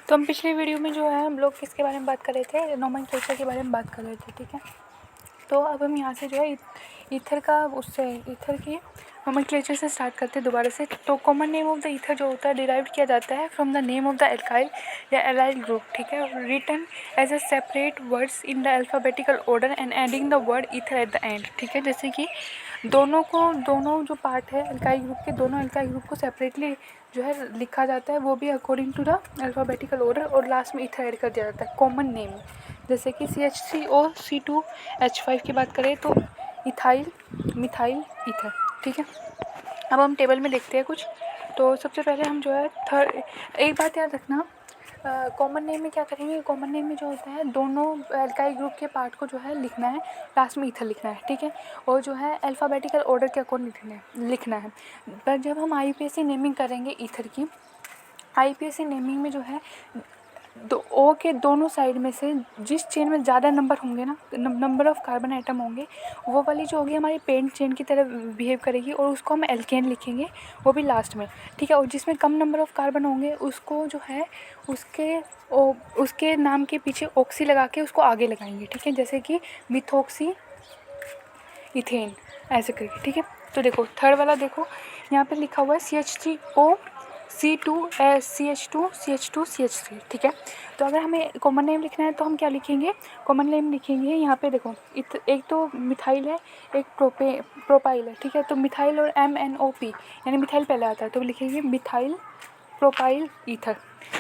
तो हम पिछले वीडियो में जो है हम लोग किसके बारे में बात कर रहे थे, नोमेनक्लेचर के बारे में बात कर रहे थे, ठीक है। तो अब हम यहाँ से जो है ईथर की नोमेनक्लेचर से स्टार्ट करते हैं दोबारा से। तो common name of the ether जो होता है डिराइव किया जाता है from the name of the alkyl या एलाइल ग्रुप, ठीक है, written as a separate words in the alphabetical order and adding the word ether at the end, ठीक है। जैसे कि दोनों जो पार्ट है एल्काइल ग्रुप के, दोनों एल्काइल ग्रुप को सेपरेटली जो है लिखा जाता है, वो भी according to the alphabetical order, और लास्ट में ईथर ऐड कर दिया जाता है कॉमन नेम। जैसे कि CH3O C2H5 की बात करें तो इथाइल, मिथाइल, ईथर, ठीक है। अब हम टेबल में देखते हैं कुछ। तो सबसे पहले हम जो है एक बात याद रखना, कॉमन नेम में क्या करेंगे, कॉमन नेम में जो होता है दोनों एल्काइल ग्रुप के पार्ट को जो है लिखना है, लास्ट में ईथर लिखना है, ठीक है, और जो है अल्फ़ाबेटिकल ऑर्डर के अकॉर्डिंग लिखना है। पर जब हम IUPAC नेमिंग करेंगे ईथर की, IUPAC नेमिंग में जो है ओ के दोनों साइड में से जिस चेन में ज़्यादा नंबर होंगे ना, नंबर ऑफ़ कार्बन आइटम होंगे, वो वाली जो होगी हमारी पेंट चेन की तरह बिहेव करेगी, और उसको हम एल्केन लिखेंगे, वो भी लास्ट में, ठीक है। और जिसमें कम नंबर ऑफ़ कार्बन होंगे उसको जो है उसके नाम के पीछे ऑक्सी लगा के उसको आगे लगाएंगे, ठीक है, जैसे कि मिथॉक्सी इथेन, ऐसे करके, ठीक है। तो देखो थर्ड वाला देखो, यहाँ पे लिखा हुआ है CH2CH2CH3, ठीक है। तो अगर हमें कॉमन नेम लिखना है तो हम क्या लिखेंगे, कॉमन नेम लिखेंगे यहाँ पे देखो, एक तो मिथाइल है, एक प्रोपाइल है, ठीक है। तो मिथाइल और MNOP यानी मिथाइल पहले आता है, तो लिखेंगे मिथाइल प्रोपाइल ईथर।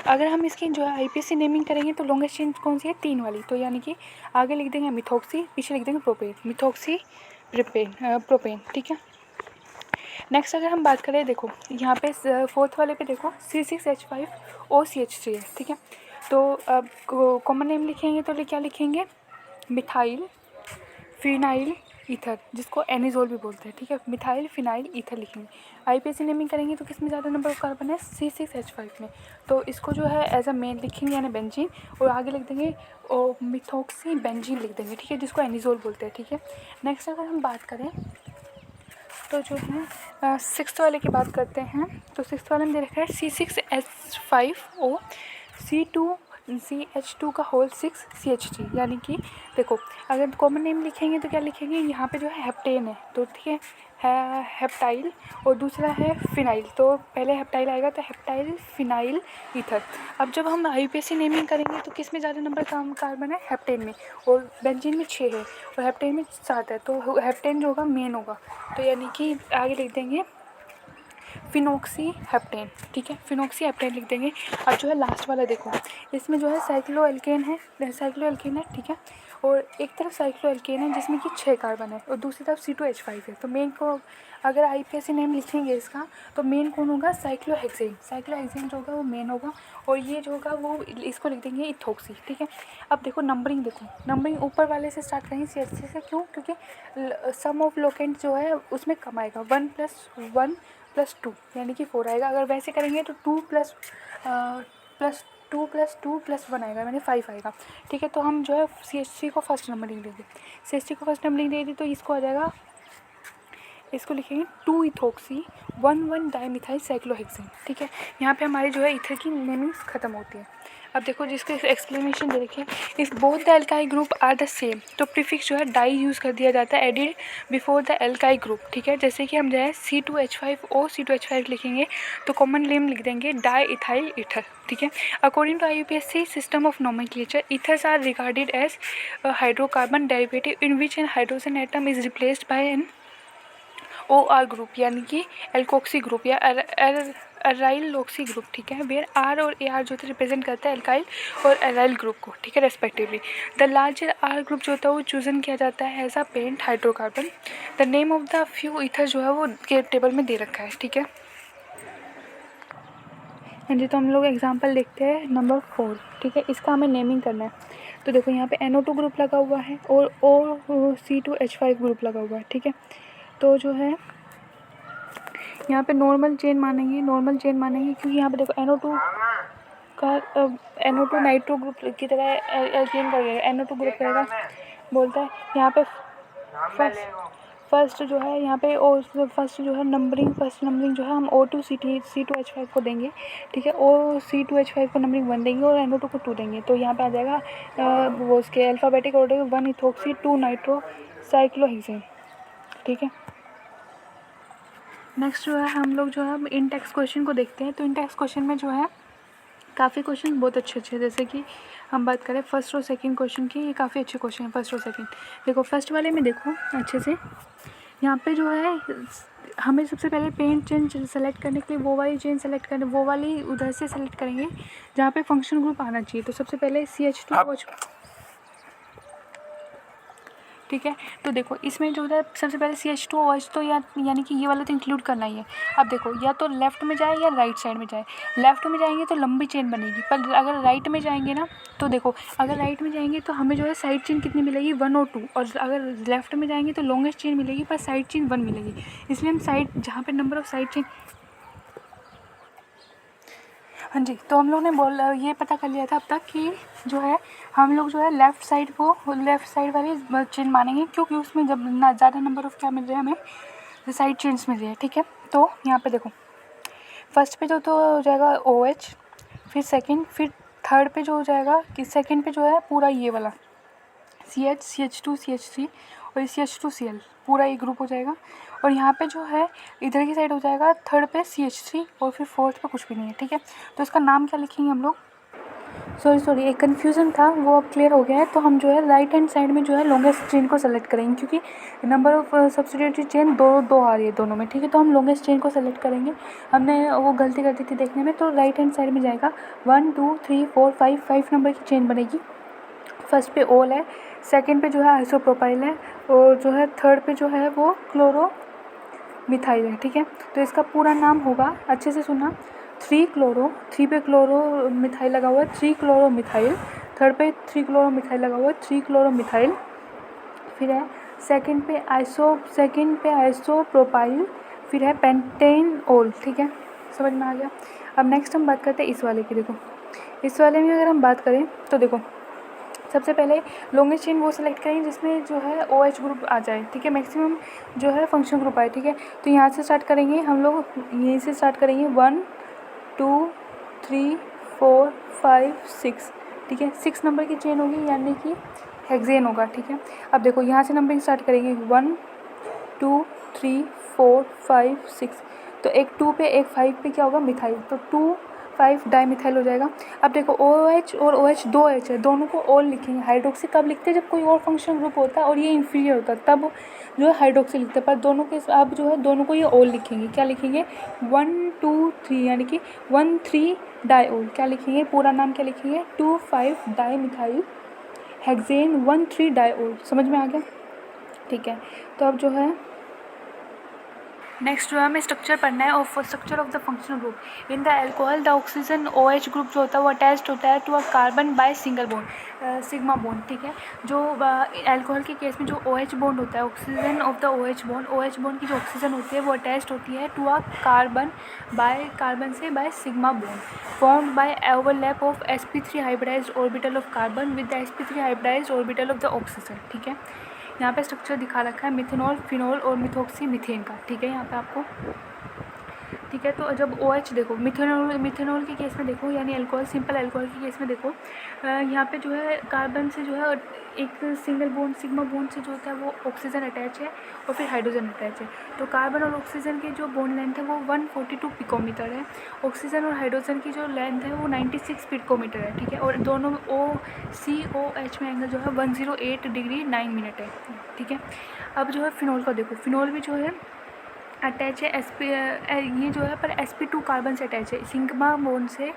अगर हम इसकी जो है IUPAC नेमिंग करेंगे तो लॉन्गेस्ट चेन कौन सी है, 3 वाली, तो यानी कि आगे लिख देंगे मिथॉक्सी, पीछे लिख देंगे प्रोपेन, मिथॉक्सी प्रोपेन, ठीक है। नेक्स्ट अगर हम बात करें, देखो यहाँ पे फोर्थ वाले पे देखो C6H5OCH3 है, ठीक है। तो अब कॉमन नेम लिखेंगे तो क्या लिखेंगे, मिथाइल फिनाइल ईथर, जिसको एनिजोल भी बोलते हैं, ठीक है, मिथाइल फिनाइल ईथर लिखेंगे। IUPAC नेमिंग करेंगे तो किस में ज़्यादा नंबर ऑफ कार्बन है, C6H5 में, तो इसको जो है एज अ मेन लिखेंगे यानी बेंजीन, और आगे लिख देंगे मिथॉक्सी बेंजीन लिख देंगे, ठीक है, जिसको एनिजोल बोलते हैं, ठीक है। नेक्स्ट अगर हम बात करें तो जो है सिक्स्थ वाले की बात करते हैं। तो सिक्स्थ वाले में दे रखा है C6H5OC2CH2 का होल 6 CH3, यानी कि देखो अगर कॉमन नेम लिखेंगे तो क्या लिखेंगे, यहाँ पे जो है हेप्टेन है, तो ठीक है हेप्टाइल, और दूसरा है फिनाइल, तो पहले हेप्टाइल आएगा तो हेप्टाइल फिनाइल ईथर। अब जब हम IUPAC नेमिंग करेंगे तो किस में ज़्यादा नंबर कार्बन है, हेप्टेन में, और बेंजीन में 6 है और हेप्टेन में 7 है, तो हेप्टेन जो होगा मेन होगा, तो यानी कि आगे लिख देंगे फिनोक्सी हेप्टेन, ठीक है, फिनोक्सी हेप्टेन लिख देंगे। अब जो है लास्ट वाला देखो, इसमें जो है साइक्लोएल्केन है, ठीक है, और एक तरफ साइक्लोएल्केन है जिसमें कि 6 कार्बन है, और दूसरी तरफ C2H5 है। तो मेन को अगर IUPAC नेम लिखेंगे इसका तो मेन कौन होगा, साइक्लोहेक्सेन जो होगा वो मेन होगा, और ये जो होगा वो इसको लिख देंगे इथोक्सी, ठीक है। अब देखो नंबरिंग, देखो नंबरिंग ऊपर वाले से स्टार्ट करेंगे CH3 से, क्यों, क्योंकि सम ऑफ लोकेंट जो है उसमें कम आएगा, 1 + 1 + 2 यानी कि 4 आएगा। अगर वैसे करेंगे तो 2 + 2 + 1 आएगा, यानी 5 आएगा, ठीक है। तो हम जो है CH3 को फर्स्ट नंबरिंग देंगे, CH3 को फर्स्ट नंबरिंग दे दी तो इसको आ जाएगा, इसको लिखेंगे 2 इथोक्सी 1 डाईमिथाइल साइक्लोहेक्सेन, ठीक है। यहाँ पे हमारी जो है ईथर की नेमिंग ख़त्म होती है। अब देखो जिसके एक्सप्लेनेशन दे रखी है, if both the alkyl group are the same, तो प्रीफिक्स जो है डाई यूज़ कर दिया जाता है added before the alkyl group, ठीक है। जैसे कि हम जो है C2H5O लिखेंगे तो कॉमन नेम लिख देंगे डाई इथाइल ईथर, ठीक है। According to IUPAC system of nomenclature, ethers are regarded as hydrocarbon derivative in which an hydrogen atom is replaced by an OR group, यानी कि एल्कोक्सी ग्रुप या aryloxy group, ठीक है, where R और AR जो है represent करता है एल्काइल और एराइल ग्रुप को, ठीक है, respectively. The larger R group जो होता है वो चूजन किया जाता है as a parent hydrocarbon. The name of the few ether जो है वो के टेबल में दे रखा है, ठीक है। हाँ जी, तो हम लोग एग्जाम्पल देखते हैं नंबर 4, ठीक है, इसका हमें नेमिंग करना है। तो देखो यहाँ पे NO2 ग्रुप लगा हुआ है और C2H5 ग्रुप लगा हुआ है, ठीक है। तो जो है यहाँ पे नॉर्मल चेन मानेंगे क्योंकि यहाँ पे देखो NO2 नाइट्रो ग्रुप की तरह एल्केन करेगा, NO2 ग्रुप करेगा, बोलता है यहाँ पे फर्स्ट जो है यहाँ पे फर्स्ट जो है नंबरिंग जो है हम O2 C2H5 को देंगे, ठीक है। C2H5 को नंबरिंग 1 देंगे और NO2 को 2 देंगे। तो यहाँ पे आ जाएगा वो उसके अल्फ़ाबेटिक ऑर्डर 1 इथोक्सी 2 नाइट्रोसाइक्लोहेक्सेन, ठीक है। नेक्स्ट जो है हम लोग जो है इन टेक्स्ट क्वेश्चन को देखते हैं। तो इन टेक्स्ट क्वेश्चन में जो है काफ़ी क्वेश्चन बहुत अच्छे हैं। जैसे कि हम बात करें फर्स्ट और सेकंड क्वेश्चन की, ये काफ़ी अच्छे क्वेश्चन हैं फर्स्ट और सेकंड। देखो फर्स्ट वाले में देखो अच्छे से, यहाँ पे जो है हमें सबसे पहले पेंट चेन सेलेक्ट करने के लिए वो वाली चेन सेलेक्ट करने, वो वाली उधर से सेलेक्ट करेंगे जहाँ पे फंक्शन ग्रुप आना चाहिए। तो सबसे पहले CH2OH, ठीक है। तो देखो इसमें जो है सबसे पहले CH2OH तो यानी कि ये वाला तो इंक्लूड करना ही है। अब देखो या तो लेफ़्ट में जाए या राइट साइड में जाए। लेफ़्ट में जाएंगे तो लंबी चेन बनेगी, पर अगर राइट में जाएंगे ना, तो देखो अगर राइट में जाएंगे तो हमें जो है साइड चेन कितनी मिलेगी 1 और 2, और अगर लेफ़्ट में जाएंगे तो लॉन्गेस्ट चेन मिलेगी पर साइड चेन 1 मिलेगी। इसलिए हम साइड जहाँ पर नंबर ऑफ साइड चेन, हाँ जी, तो हम लोग ने ये पता कर लिया था अब तक कि जो है हम लोग जो है लेफ़्ट साइड वाली चेन मानेंगे, क्योंकि उसमें जब ना ज़्यादा नंबर ऑफ़ क्या मिल रहे हैं हमें साइड चेन्स मिल रही है, ठीक है। तो यहाँ पे देखो फर्स्ट पे तो हो जाएगा OH, फिर सेकंड, फिर थर्ड पे जो हो जाएगा कि सेकंड पे जो है पूरा ये वाला CH CH2 CH3 और CH2Cl पूरा एक ग्रुप हो जाएगा। और यहाँ पे जो है इधर की साइड हो जाएगा थर्ड पे CH3 और फिर फोर्थ पे कुछ भी नहीं है, ठीक है। तो इसका नाम क्या लिखेंगे हम लोग, सॉरी एक कन्फ्यूज़न था वो अब क्लियर हो गया है। तो हम जो है राइट हैंड साइड में जो है लॉन्गेस्ट चेन को सेलेक्ट करेंगे, क्योंकि नंबर ऑफ सब्सिडियरी चेन दो आ रही है दोनों में, ठीक है। तो हम लॉन्गेस्ट चेन को सेलेक्ट करेंगे। हमने वो गलती कर दी थी देखने में। तो राइट हैंड साइड में जाएगा 1 2 3 4 5 नंबर की चेन बनेगी। फर्स्ट पे ओल है, सेकंड पे जो है आइसोप्रोपाइल है, और जो है थर्ड पे जो है वो क्लोरो मिथाइल है, ठीक है। तो इसका पूरा नाम होगा, अच्छे से सुनना, 3 पे क्लोरो मिथाइल लगा हुआ है 3 क्लोरो मिथाइल, थर्ड पे 3 क्लोरो मिथाइल लगा हुआ है 3 क्लोरो मिथाइल, फिर है सेकंड पे आइसोप्रोपाइल, फिर है पेंटेन ओल, ठीक है। समझ में आ गया। अब नेक्स्ट हम बात करते हैं इस वाले की। देखो इस वाले में अगर हम बात करें तो देखो सबसे पहले लॉन्गेस्ट चेन वो सेलेक्ट करेंगे जिसमें जो है OH ग्रुप आ जाए, ठीक है। मैक्सिमम जो है फंक्शन ग्रुप आए, ठीक है। तो यहाँ से स्टार्ट करेंगे हम लोग, यहीं से स्टार्ट करेंगे 1 2 3 4 5 6, ठीक है। 6 नंबर की चेन होगी यानी कि हेक्सेन होगा, ठीक है। अब देखो यहाँ से नंबरिंग स्टार्ट करेंगे 1 2 3 4 5 6। तो एक 2 पे एक 5 पे क्या होगा मिथाइल, तो 2 5 डाईमिथाइल हो जाएगा। अब देखो OH और OH 2 H है, दोनों को ओल लिखेंगे। हाइड्रोक्सी कब लिखते हैं, जब कोई और फंक्शनल ग्रुप होता है और ये इंफीरियर होता है तब जो है हाइड्रोक्सी लिखते हैं, पर दोनों के अब जो है दोनों को ये ओल लिखेंगे। क्या लिखेंगे 1 2 3 यानी कि 1 3 डाईओल। क्या लिखेंगे पूरा नाम क्या लिखेंगे 2 5 डाईमिथाइल हेक्सेन 1 3 डाईओल। समझ में आ गया, ठीक है। तो अब जो है नेक्स्ट जो है हमें स्ट्रक्चर पढ़ना है of structure of the functional group in the alcohol. The oxygen OH group जो होता है वो अटैच्ड होता है to a carbon by single bond, sigma bond, ठीक है। जो अल्कोहल के केस में जो OH बॉन्ड होता है, oxygen of the OH bond की जो ऑक्सीजन होती है वो अटैच्ड होती है टू अ कार्बन से by sigma bond formed by overlap of sp3 hybridised orbital of carbon with the sp3 hybridised orbital of the oxygen, ठीक है। यहाँ पे स्ट्रक्चर दिखा रखा है मिथेनॉल, फिनॉल और मिथोक्सी मीथेन का, ठीक है। यहाँ पे आपको, ठीक है। तो जब OH देखो मिथेनॉल के केस में देखो, यानी अल्कोहल, सिंपल अल्कोहल के केस में देखो, यहाँ पे जो है कार्बन से जो है एक सिंगल बॉन्ड सिग्मा बॉन्ड से जो होता है वो ऑक्सीजन अटैच है और फिर हाइड्रोजन अटैच है। तो कार्बन और ऑक्सीजन की जो बॉन्ड लेंथ है वो 142 पिकोमीटर है, ऑक्सीजन और हाइड्रोजन की जो लेंथ है वो 96 पिकोमीटर है, ठीक है। और दोनों OCOH में एंगल जो है 108 डिग्री 9 मिनट है, ठीक है। अब जो है फिनॉल का देखो, फिनॉल भी जो है अटैच है ये जो है पर sp2 कार्बन से अटैच है, सिग्मा बॉन्ड से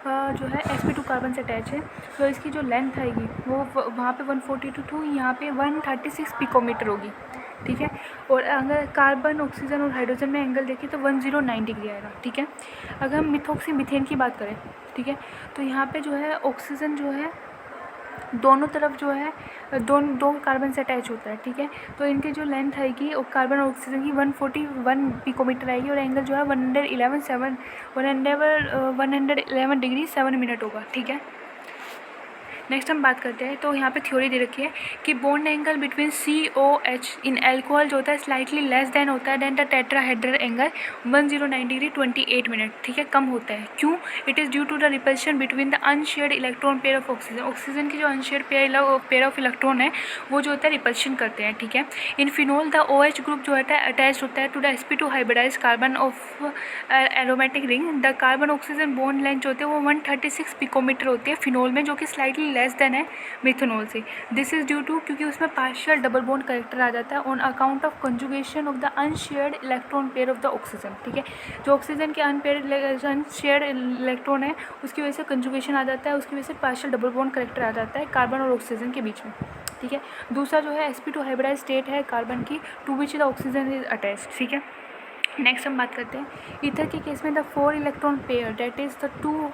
जो है sp2 कार्बन से अटैच है। तो इसकी जो लेंथ आएगी वो वहाँ पे 142, यहाँ पे 136 पिकोमीटर होगी, ठीक है। और अगर कार्बन ऑक्सीजन और हाइड्रोजन में एंगल देखें तो 109 डिग्री आएगा, ठीक है। अगर हम मिथोक्सी मीथेन की बात करें, ठीक है, तो यहाँ पे जो है ऑक्सीजन जो है दोनों तरफ जो है दो कार्बन से अटैच होता है, ठीक है। तो इनकी जो लेंथ आएगी और कार्बन और ऑक्सीजन की 141 पिकोमीटर आएगी और एंगल जो है 111 डिग्री 7 मिनट होगा, ठीक है। नेक्स्ट हम बात करते हैं, तो यहाँ पे थ्योरी दे रखी है कि bond angle between COH in alcohol जो होता है स्लाइटली लेस देन होता है than the tetrahedral angle 109 degree 28 minute, ठीक है, कम होता है। क्यों? It is due to the repulsion between the unshared electron pair of oxygen. Oxygen की जो अनशेयर्ड पेयर ऑफ इलेक्ट्रॉन है वो जो होता है रिपल्शन करते हैं, ठीक है। In phenol the OH group जो होता है अटैच होता है to the sp2 hybridise carbon of aromatic ring. The carbon oxygen bond length जो होती है वो 136 पिकोमीटर होती है फिनोल में, जो कि स्लाइटली लेस देन है मिथेनॉल से। दिस इज़ ड्यू टू, क्योंकि उसमें पार्शियल डबल बॉन्ड करेक्टर आ जाता है on account of conjugation of the unshared electron pair of the oxygen, ठीक है। जो ऑक्सीजन के अनशेयर्ड इलेक्ट्रॉन है उसकी वजह से कंजुगेशन आ जाता है, उसकी वजह से पार्शियल डबल बॉन्ड करेक्टर आ जाता है कार्बन और ऑक्सीजन के बीच में, ठीक है। दूसरा जो है sp2 हाइब्रिडाइज स्टेट है कार्बन की, to which the oxygen is attach, ठीक है। नेक्स्ट हम बात करते हैं ईथर के केस में the 4 electron pair that is the 2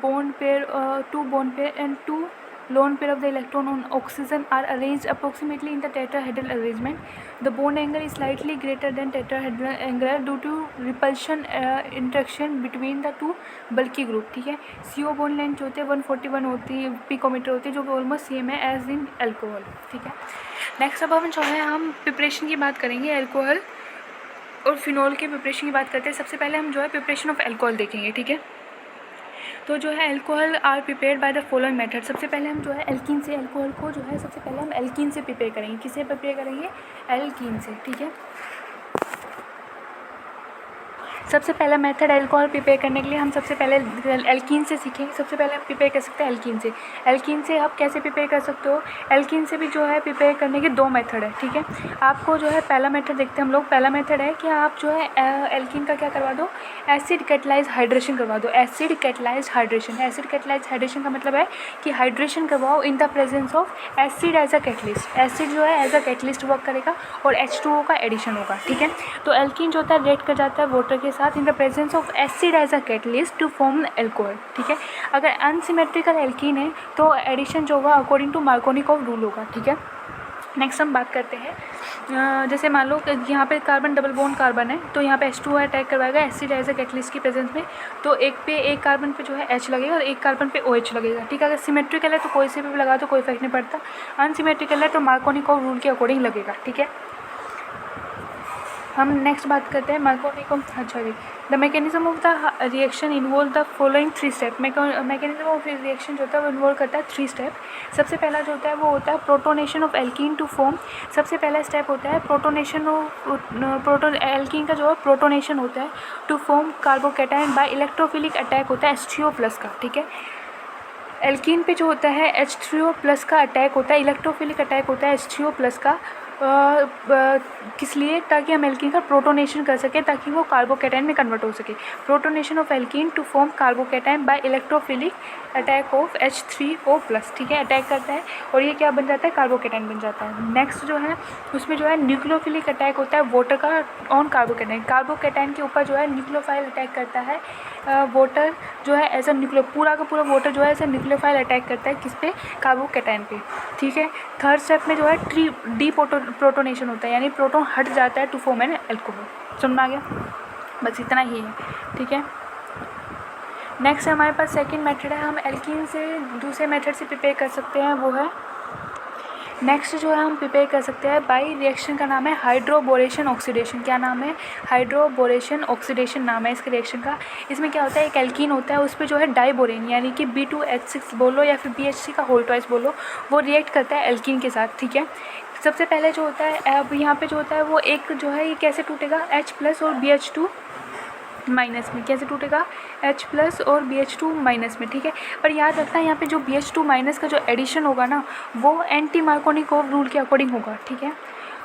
bond pair and 2 lone pair of the electron on oxygen are arranged approximately in the tetrahedral arrangement. The bond angle is slightly greater than tetrahedral angle due to repulsion interaction between the two bulky group, ठीक है। CO bond length जो होती है 141 होती है picometre होती है, जो कि ऑलमोस्ट सेम है एज इन एल्कोहल, ठीक है। नेक्स्ट अब हम जो है हम प्रिपरेशन की बात करेंगे, एल्कोहल और फिनोल के प्रिपरेशन की बात करते हैं। सबसे पहले हम जो है प्रिपरेशन ऑफ एल्कोहल देखेंगे, ठीक है। तो जो है alcohol are prepared by the following method. सबसे पहले हम जो है एल्कीन से एल्कोहल को जो है सबसे पहले हम एल्कीन से प्रिपेयर करेंगे। किसे प्रिपेयर करेंगे? एल्कीन से, ठीक है। सबसे पहला मेथड एल्कोहल प्रिपेयर करने के लिए हम सबसे पहले एल्कीन से सीखेंगे। सबसे पहले हम प्रिपेयर कर सकते हैं एल्कीन से। एल्कीन से आप कैसे प्रिपेयर कर सकते हो? एल्कीन से भी जो है प्रिपेयर करने के 2 मेथड है, ठीक है। आपको जो है पहला मेथड देखते हैं हम लोग। पहला मेथड है कि आप जो है एल्कीन का क्या करवा दो, एसिड कैटलाइज हाइड्रेशन करवा दो। Acid catalyze hydration, acid catalyze hydration का मतलब है कि हाइड्रेशन करवाओ in the presence of acid as a catalyst. Acid जो है एज अ कैटलिस्ट वर्क करेगा और H2O का एडिशन होगा, ठीक है। तो एल्कीन जो होता है रिएक्ट कर जाता है वाटर के साथ in the presence of acid as a catalyst to form alcohol, ठीक है। अगर अनसिमेट्रिकल एल्कीन है तो एडिशन जो होगा अकॉर्डिंग टू मार्कोनिकॉफ रूल होगा, ठीक है। नेक्स्ट हम बात करते हैं, जैसे मान लो यहाँ पे कार्बन डबल बॉन्ड कार्बन है, तो यहाँ पे H2O अटैक करवाएगा एसिड एज अ कैटलिस्ट की प्रेजेंस में, तो एक कार्बन पे जो है H लगेगा और एक कार्बन पे OH लगेगा, ठीक है। अगर सिमेट्रिकल है तो कोई से भी लगा तो कोई इफेक्ट नहीं पड़ता, अनसिमेट्रिकल है तो मार्कोनिकॉफ रूल के अकॉर्डिंग लगेगा, ठीक है। हम नेक्स्ट बात करते हैं मार्कोनिकॉफ। अच्छा जी, the mechanism of the reaction involve the following 3 step. Mechanism of reaction जो होता है वो इन्वॉल्व करता है 3 स्टेप। सबसे पहला जो होता है वो होता है protonation of alkene to form. सबसे पहला स्टेप होता है प्रोटोनेशन ऑफ एल्कीन का जो है प्रोटोनेशन होता है to form carbocation by electrophilic attack होता है H3O+ का, ठीक है। एल्कीन पे जो होता है H3O+ का अटैक होता है, इलेक्ट्रोफिलिक अटैक होता है H3O+ का, किस लिए? ताकि हम एल्कीन का प्रोटोनेशन कर सकें, ताकि वो कार्बोकैटायन में कन्वर्ट हो सके। Protonation of alkene to form carbocation by electrophilic attack of H3O+, ठीक है, अटैक करता है और ये क्या बन जाता है? कार्बोकैटायन बन जाता है। नेक्स्ट जो है उसमें जो है न्यूक्लियोफिलिक अटैक होता है वाटर का ऑन कार्बोकैटायन। कार्बोकैटायन के ऊपर जो है न्यूक्लियोफाइल अटैक करता है वाटर जो है एज अ पूरा का पूरा वाटर जो है ऐसा न्यूक्लियोफाइल अटैक करता है किस पे? कार्बोकैटायन पे, ठीक है। थर्ड स्टेप में जो है डी प्रोटोनेशन होता है, यानी प्रोटोन हट जाता है टू फॉर्म एन एल्कोहल। समझ में आ गया? बस इतना ही है, ठीक है। नेक्स्ट हमारे पास सेकंड मेथड है, हम एल्कीन से दूसरे मेथड से प्रिपेयर कर सकते हैं, वो है नेक्स्ट जो है हम प्रिपेयर कर सकते हैं बाई रिएक्शन का नाम है हाइड्रोबोरेशन ऑक्सीडेशन। क्या नाम है? हाइड्रोबोरेशन ऑक्सीडेशन नाम है इसके रिएक्शन का। इसमें क्या होता है, एक एल्कीन होता है, उस पर जो है डाइबोरेन यानी कि B2H6 बोलो या फिर BH3 का होल ट्वाइस बोलो, वो रिएक्ट करता है एल्कीन के साथ, ठीक है। सबसे पहले जो होता है, अब यहाँ पे जो होता है वो एक जो है ये कैसे टूटेगा? H+ और BH2- में। कैसे टूटेगा? H+ और BH2- में, ठीक है। पर याद रखना यहाँ पे जो BH2- का जो एडिशन होगा ना वो एंटी मार्कोनिकॉफ रूल के अकॉर्डिंग होगा, ठीक है।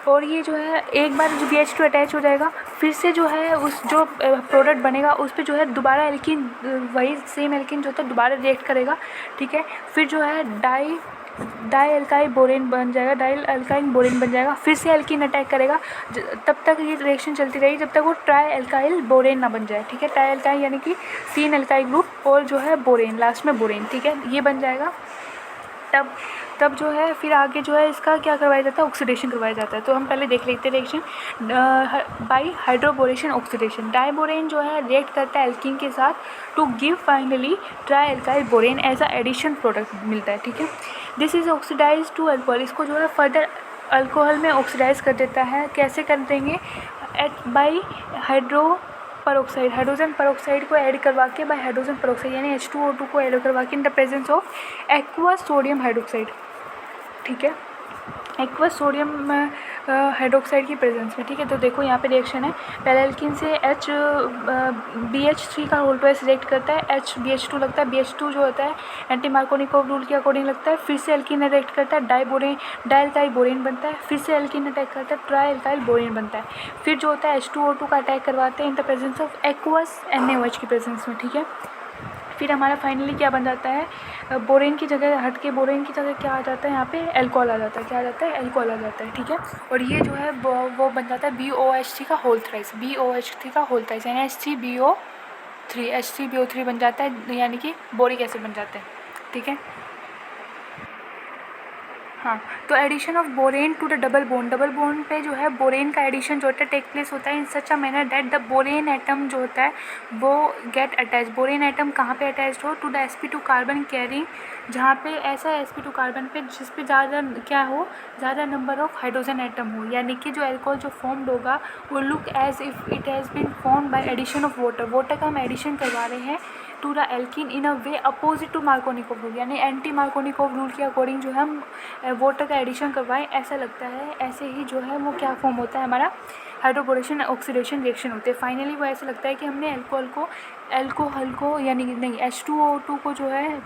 और ये जो है एक बार जो BH2 अटैच हो जाएगा, फिर से जो है उस जो प्रोडक्ट बनेगा उस पर जो है दोबारा एल्कीन, वही सेम एल्कीन जो होता है दोबारा रिएक्ट करेगा, ठीक है। फिर जो है डाई एल्काइल बोरेन बन जाएगा, डाई एल्काइल बोरेन बन जाएगा, फिर से एल्कीन अटैक करेगा। तब तक ये रिएक्शन चलती रहेगी जब तक वो ट्राई एल्काइल बोरेन ना बन जाए, ठीक है। ट्राई एल्काइल यानी कि 3 एल्काइल ग्रुप और जो है बोरेन, लास्ट में बोरेन, ठीक है, ये बन जाएगा। तब जो है फिर आगे जो है इसका क्या करवाया जाता है, ऑक्सीडेशन करवाया जाता है। तो हम पहले देख लेते हैं reaction by hydroboration oxidation. Diborane जो है रिएक्ट करता है एल्कीन के साथ to give finally tri alkyl borane as a addition product मिलता है, ठीक है। This is oxidize to alcohol, इसको जो है फर्दर अल्कोहल में ऑक्सीडाइज कर देता है। कैसे कर देंगे, एट बाई हाइड्रोजन परऑक्साइड को ऐड करवा के, बाय हाइड्रोजन परऑक्साइड यानी H2O2 को ऐड करवा के इन the presence of aqueous sodium hydroxide, ठीक है, एक्वस सोडियम हाइड्रोक्साइड की प्रेजेंस में, ठीक है। तो देखो यहाँ पे रिएक्शन है, पहले एल्कीन से BH3 का होल ट्वाइस रिएक्ट करता है, BH2 लगता है, BH2 जो होता है एंटी मार्कोनिकोव रूल के अकॉर्डिंग लगता है, फिर से एल्कीन रिएक्ट करता है, डाइल्काइल बोरेन बनता है, फिर से एल्कीन अटैक करता है, ट्राइएल्काइल बोरेन बनता है, फिर जो होता है H2O2 का अटैक करवाते हैं इन the presence of aqueous NaOH की प्रेजेंस में, ठीक है। फिर हमारा फाइनली क्या बन जाता है, बोरेन की जगह हट के बोरेन की जगह क्या आ जाता है, यहाँ पे अल्कोहल आ जाता है, क्या आ जाता है, अल्कोहल आ जाता है, ठीक है। और ये जो है वो बन जाता है BOH3 का होल थ्राइस, BOH3 का होल थ्राइस यानी H3BO3 बन जाता है, यानी कि बोरिक एसिड बन जाते हैं, ठीक है। हाँ, तो addition of borane to the double bond पे जो है बोरेन का एडिशन जो होता है टेक प्लेस होता है in such a manner that the boron atom जो होता है वो गेट अटैच। बोरेन एटम कहाँ पे अटैच हो, to the sp2 carbon carrying, जहाँ पे ऐसा sp2 कार्बन पे जिस पे ज़्यादा क्या हो, ज़्यादा नंबर ऑफ हाइड्रोजन एटम हो, यानी कि जो एल्कोहल जो फॉर्म्ड होगा वो look as if it has been formed by addition of water का हम एडिशन करवा रहे हैं to the alkene in a way opposite to Markovnikov rule, यानी एंटी मार्कोनिकोव रूल के अकॉर्डिंग जो हम वाटर का एडिशन करवाएं, ऐसा लगता है। ऐसे ही जो है वो क्या फॉर्म होता है, हमारा हाइड्रोबोरेशन ऑक्सीडेशन रिएक्शन होते हैं। फाइनली वो ऐसा लगता है कि हमने अल्कोहल को यानी नहीं H2O2 को जो है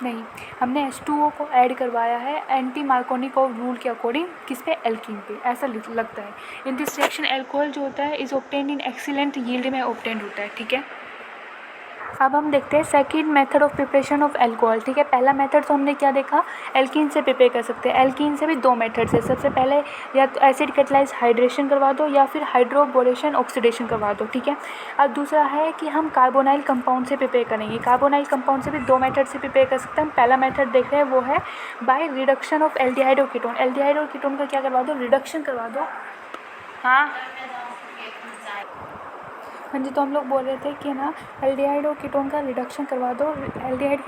नहीं, हमने H2O को ऐड करवाया है एंटी मार्कोनिकोव रूल के अकॉर्डिंग, किस पे, एल्कीन पे, ऐसा लगता है। इन दिस रिएक्शन एल्कोहल जो होता है is obtained in excellent yield में ऑब्टेन्ड होता है, ठीक है। अब हम देखते हैं second method of preparation of alcohol, ठीक है। पहला मेथड तो हमने क्या देखा, एल्कीन से प्रिपेयर कर सकते हैं। एल्कीन से भी दो मेथड्स है, सबसे पहले या तो एसिड कैटलाइज हाइड्रेशन करवा दो या फिर हाइड्रोबोरेशन ऑक्सीडेशन करवा दो, ठीक है। अब दूसरा है कि हम कार्बोनाइल कंपाउंड से प्रिपेयर करेंगे। कार्बोनाइल कंपाउंड से भी दो मेथड से प्रिपेयर कर सकते हैं। हम पहला मेथड देख रहे हैं वो है बाय रिडक्शन ऑफ एल्डिहाइड और कीटोन। एल्डिहाइड और कीटोन का क्या करवा दो, रिडक्शन करवा दो। हाँ जी, तो हम लोग बोल रहे थे कि ना एल्डिहाइड और कीटोन का रिडक्शन करवा दो। एल्डिहाइड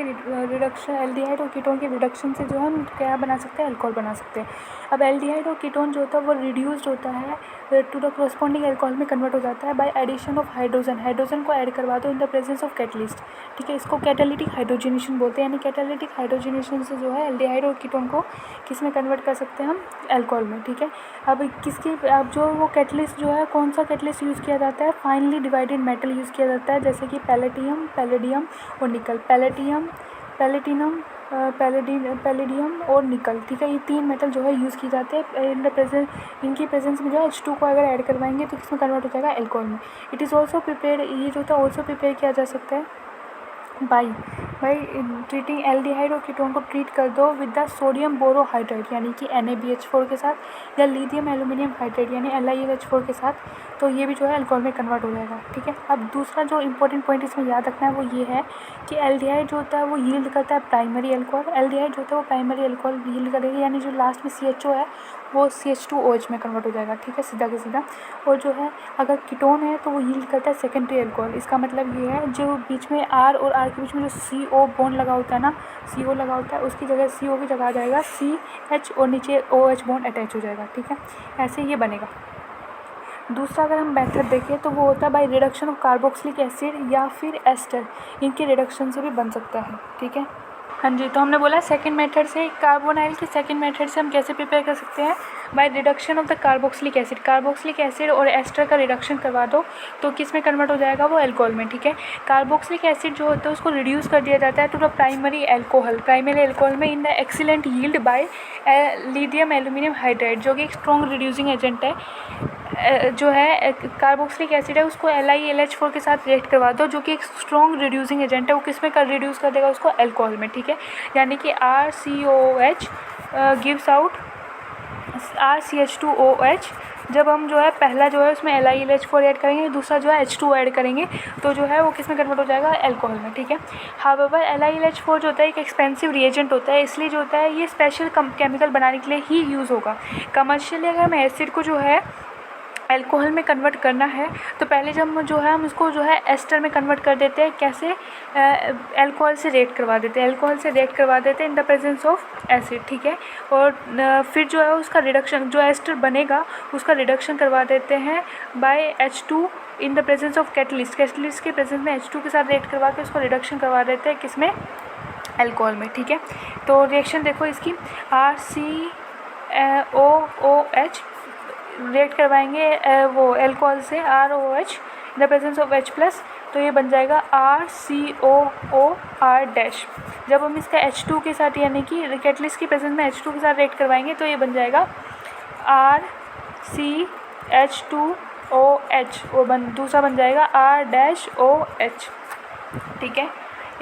और कीटोन के रिडक्शन से जो हम क्या बना सकते हैं, अल्कोहल बना सकते हैं। अब एल्डिहाइड और कीटोन जो होता है वो रिड्यूस्ड होता है टू द कोरस्पॉन्डिंग अल्कोहल में कन्वर्ट हो जाता है बाय एडिशन ऑफ हाइड्रोजन को ऐड करवा दो इन द प्रेजेंस ऑफ कैटलिस्ट, ठीक है। इसको कैटालिटिक हाइड्रोजनेशन बोलते हैं, यानी कैटालिटिक हाइड्रोजनेशन से जो है एल्डिहाइड और कीटोन को किस में कन्वर्ट कर सकते हैं हम, अल्कोहल में, ठीक है। अब जो वो कैटलिस्ट जो है, कौन सा कैटलिस्ट यूज़ किया जाता है, फाइनली डिवाइडेड मेटल यूज़ किया जाता है, जैसे कि पैलेडियम और निकल। पैलेडियम और निकल, ठीक है। ये तीन मेटल जो है यूज़ किए जाते हैं इन द प्रेजेंस, इनकी प्रेजेंस में जो है H2 को अगर ऐड करवाएंगे तो किसमें कन्वर्ट हो जाएगा, अल्कोहल में। इट इज़ ऑल्सो प्रिपेयर, ये जो था ऑल्सो प्रिपेयर किया जा सकता है बाई ट्रीटिंग एल्डिहाइड और कीटोन को ट्रीट कर दो विद द सोडियम बोरोहाइड्राइड यानी कि NaBH4 के साथ, या लिथियम एल्यूमिनियम हाइड्राइड यानी LiLH4 के साथ, तो ये भी जो है अल्कोहल में कन्वर्ट हो जाएगा, ठीक है। अब दूसरा जो इंपॉर्टेंट पॉइंट इसमें याद रखना है वो ये है कि एल्डिहाइड जो होता है वो यील्ड करता है प्राइमरी अल्कोहल। एल्डिहाइड जो होता है वो प्राइमरी अल्कोहल यील्ड करेगा, यानी जो लास्ट में CHO है वो CH2OH में कन्वर्ट हो जाएगा, ठीक है, सीधा का सीधा। और जो है अगर कीटोन है तो वो यील्ड करता है सेकेंडरी अल्कोहल। इसका मतलब ये है जो बीच में R और R के बीच में जो CO बॉन्ड लगा होता है ना, CO लगा होता है, उसकी जगह CO की जगह आ जाएगा CH और नीचे OH बॉन्ड अटैच हो जाएगा, ठीक है। ऐसे ये बनेगा। दूसरा अगर हम मेथड देखें तो वो होता है by reduction of carboxylic acid या फिर एस्टर, इनके रिडक्शन से भी बन सकता है, ठीक है। हाँ जी, तो हमने बोला सेकंड मेथड से, कार्बोनाइल के सेकंड मेथड से हम कैसे प्रिपेयर कर सकते हैं, by reduction of the carboxylic acid और एस्टर का रिडक्शन करवा दो तो किस में कन्वर्ट हो जाएगा, वो अल्कोहल में, ठीक है। कार्बोक्सिलिक एसिड जो होता है उसको रिड्यूस कर दिया जाता है टू द प्राइमरी अल्कोहल में in the excellent yield by lithium aluminium hydride, जो कि एक स्ट्रॉन्ग रिड्यूसिंग एजेंट है। जो है कार्बोक्सिलिक एसिड है उसको LiLH4 के साथ रिएक्ट करवा दो, जो कि एक स्ट्रॉन्ग रिड्यूसिंग एजेंट है, वो किस में कर रिड्यूस कर देगा उसको, अल्कोहल में, ठीक है। यानी कि RCOH गिव्स आउट RCH2OH जब हम जो है पहला जो है उसमें LiLH4 ऐड करेंगे, दूसरा जो है H2 ऐड करेंगे, तो जो है वो किस में कन्वर्ट हो जाएगा, अल्कोहल में, ठीक है। हाउएवर LiLH4 जो होता है एक एक्सपेंसिव रिएजेंट होता है, इसलिए जो होता है ये स्पेशल केमिकल बनाने के लिए ही यूज़ होगा। कमर्शियली अगर हम एसिड को जो है अल्कोहल में कन्वर्ट करना है तो पहले जब जो है हम उसको जो है एस्टर में कन्वर्ट कर देते हैं, कैसे, अल्कोहल से रिएक्ट करवा देते हैं, अल्कोहल से रिएक्ट करवा देते हैं इन द प्रेजेंस ऑफ एसिड, ठीक है। और फिर जो है उसका रिडक्शन, जो एस्टर बनेगा उसका रिडक्शन करवा देते हैं by H2 in the presence of catalyst, catalyst के प्रेजेंस में H2 के साथ रिएक्ट करवा के उसको रिडक्शन करवा देते हैं किसमें, अल्कोहल में, ठीक है। तो रिएक्शन देखो इसकी, RCOOH रिएक्ट करवाएंगे वो अल्कोहल से ROH in the presence of H+, तो ये बन जाएगा RCOOR-। जब हम इसका H2 के साथ यानी कि कैटलिस्ट की प्रेजेंस में H2 के साथ रिएक्ट करवाएंगे तो ये बन जाएगा RCH2OH, और दूसरा बन जाएगा R-OH, ठीक है।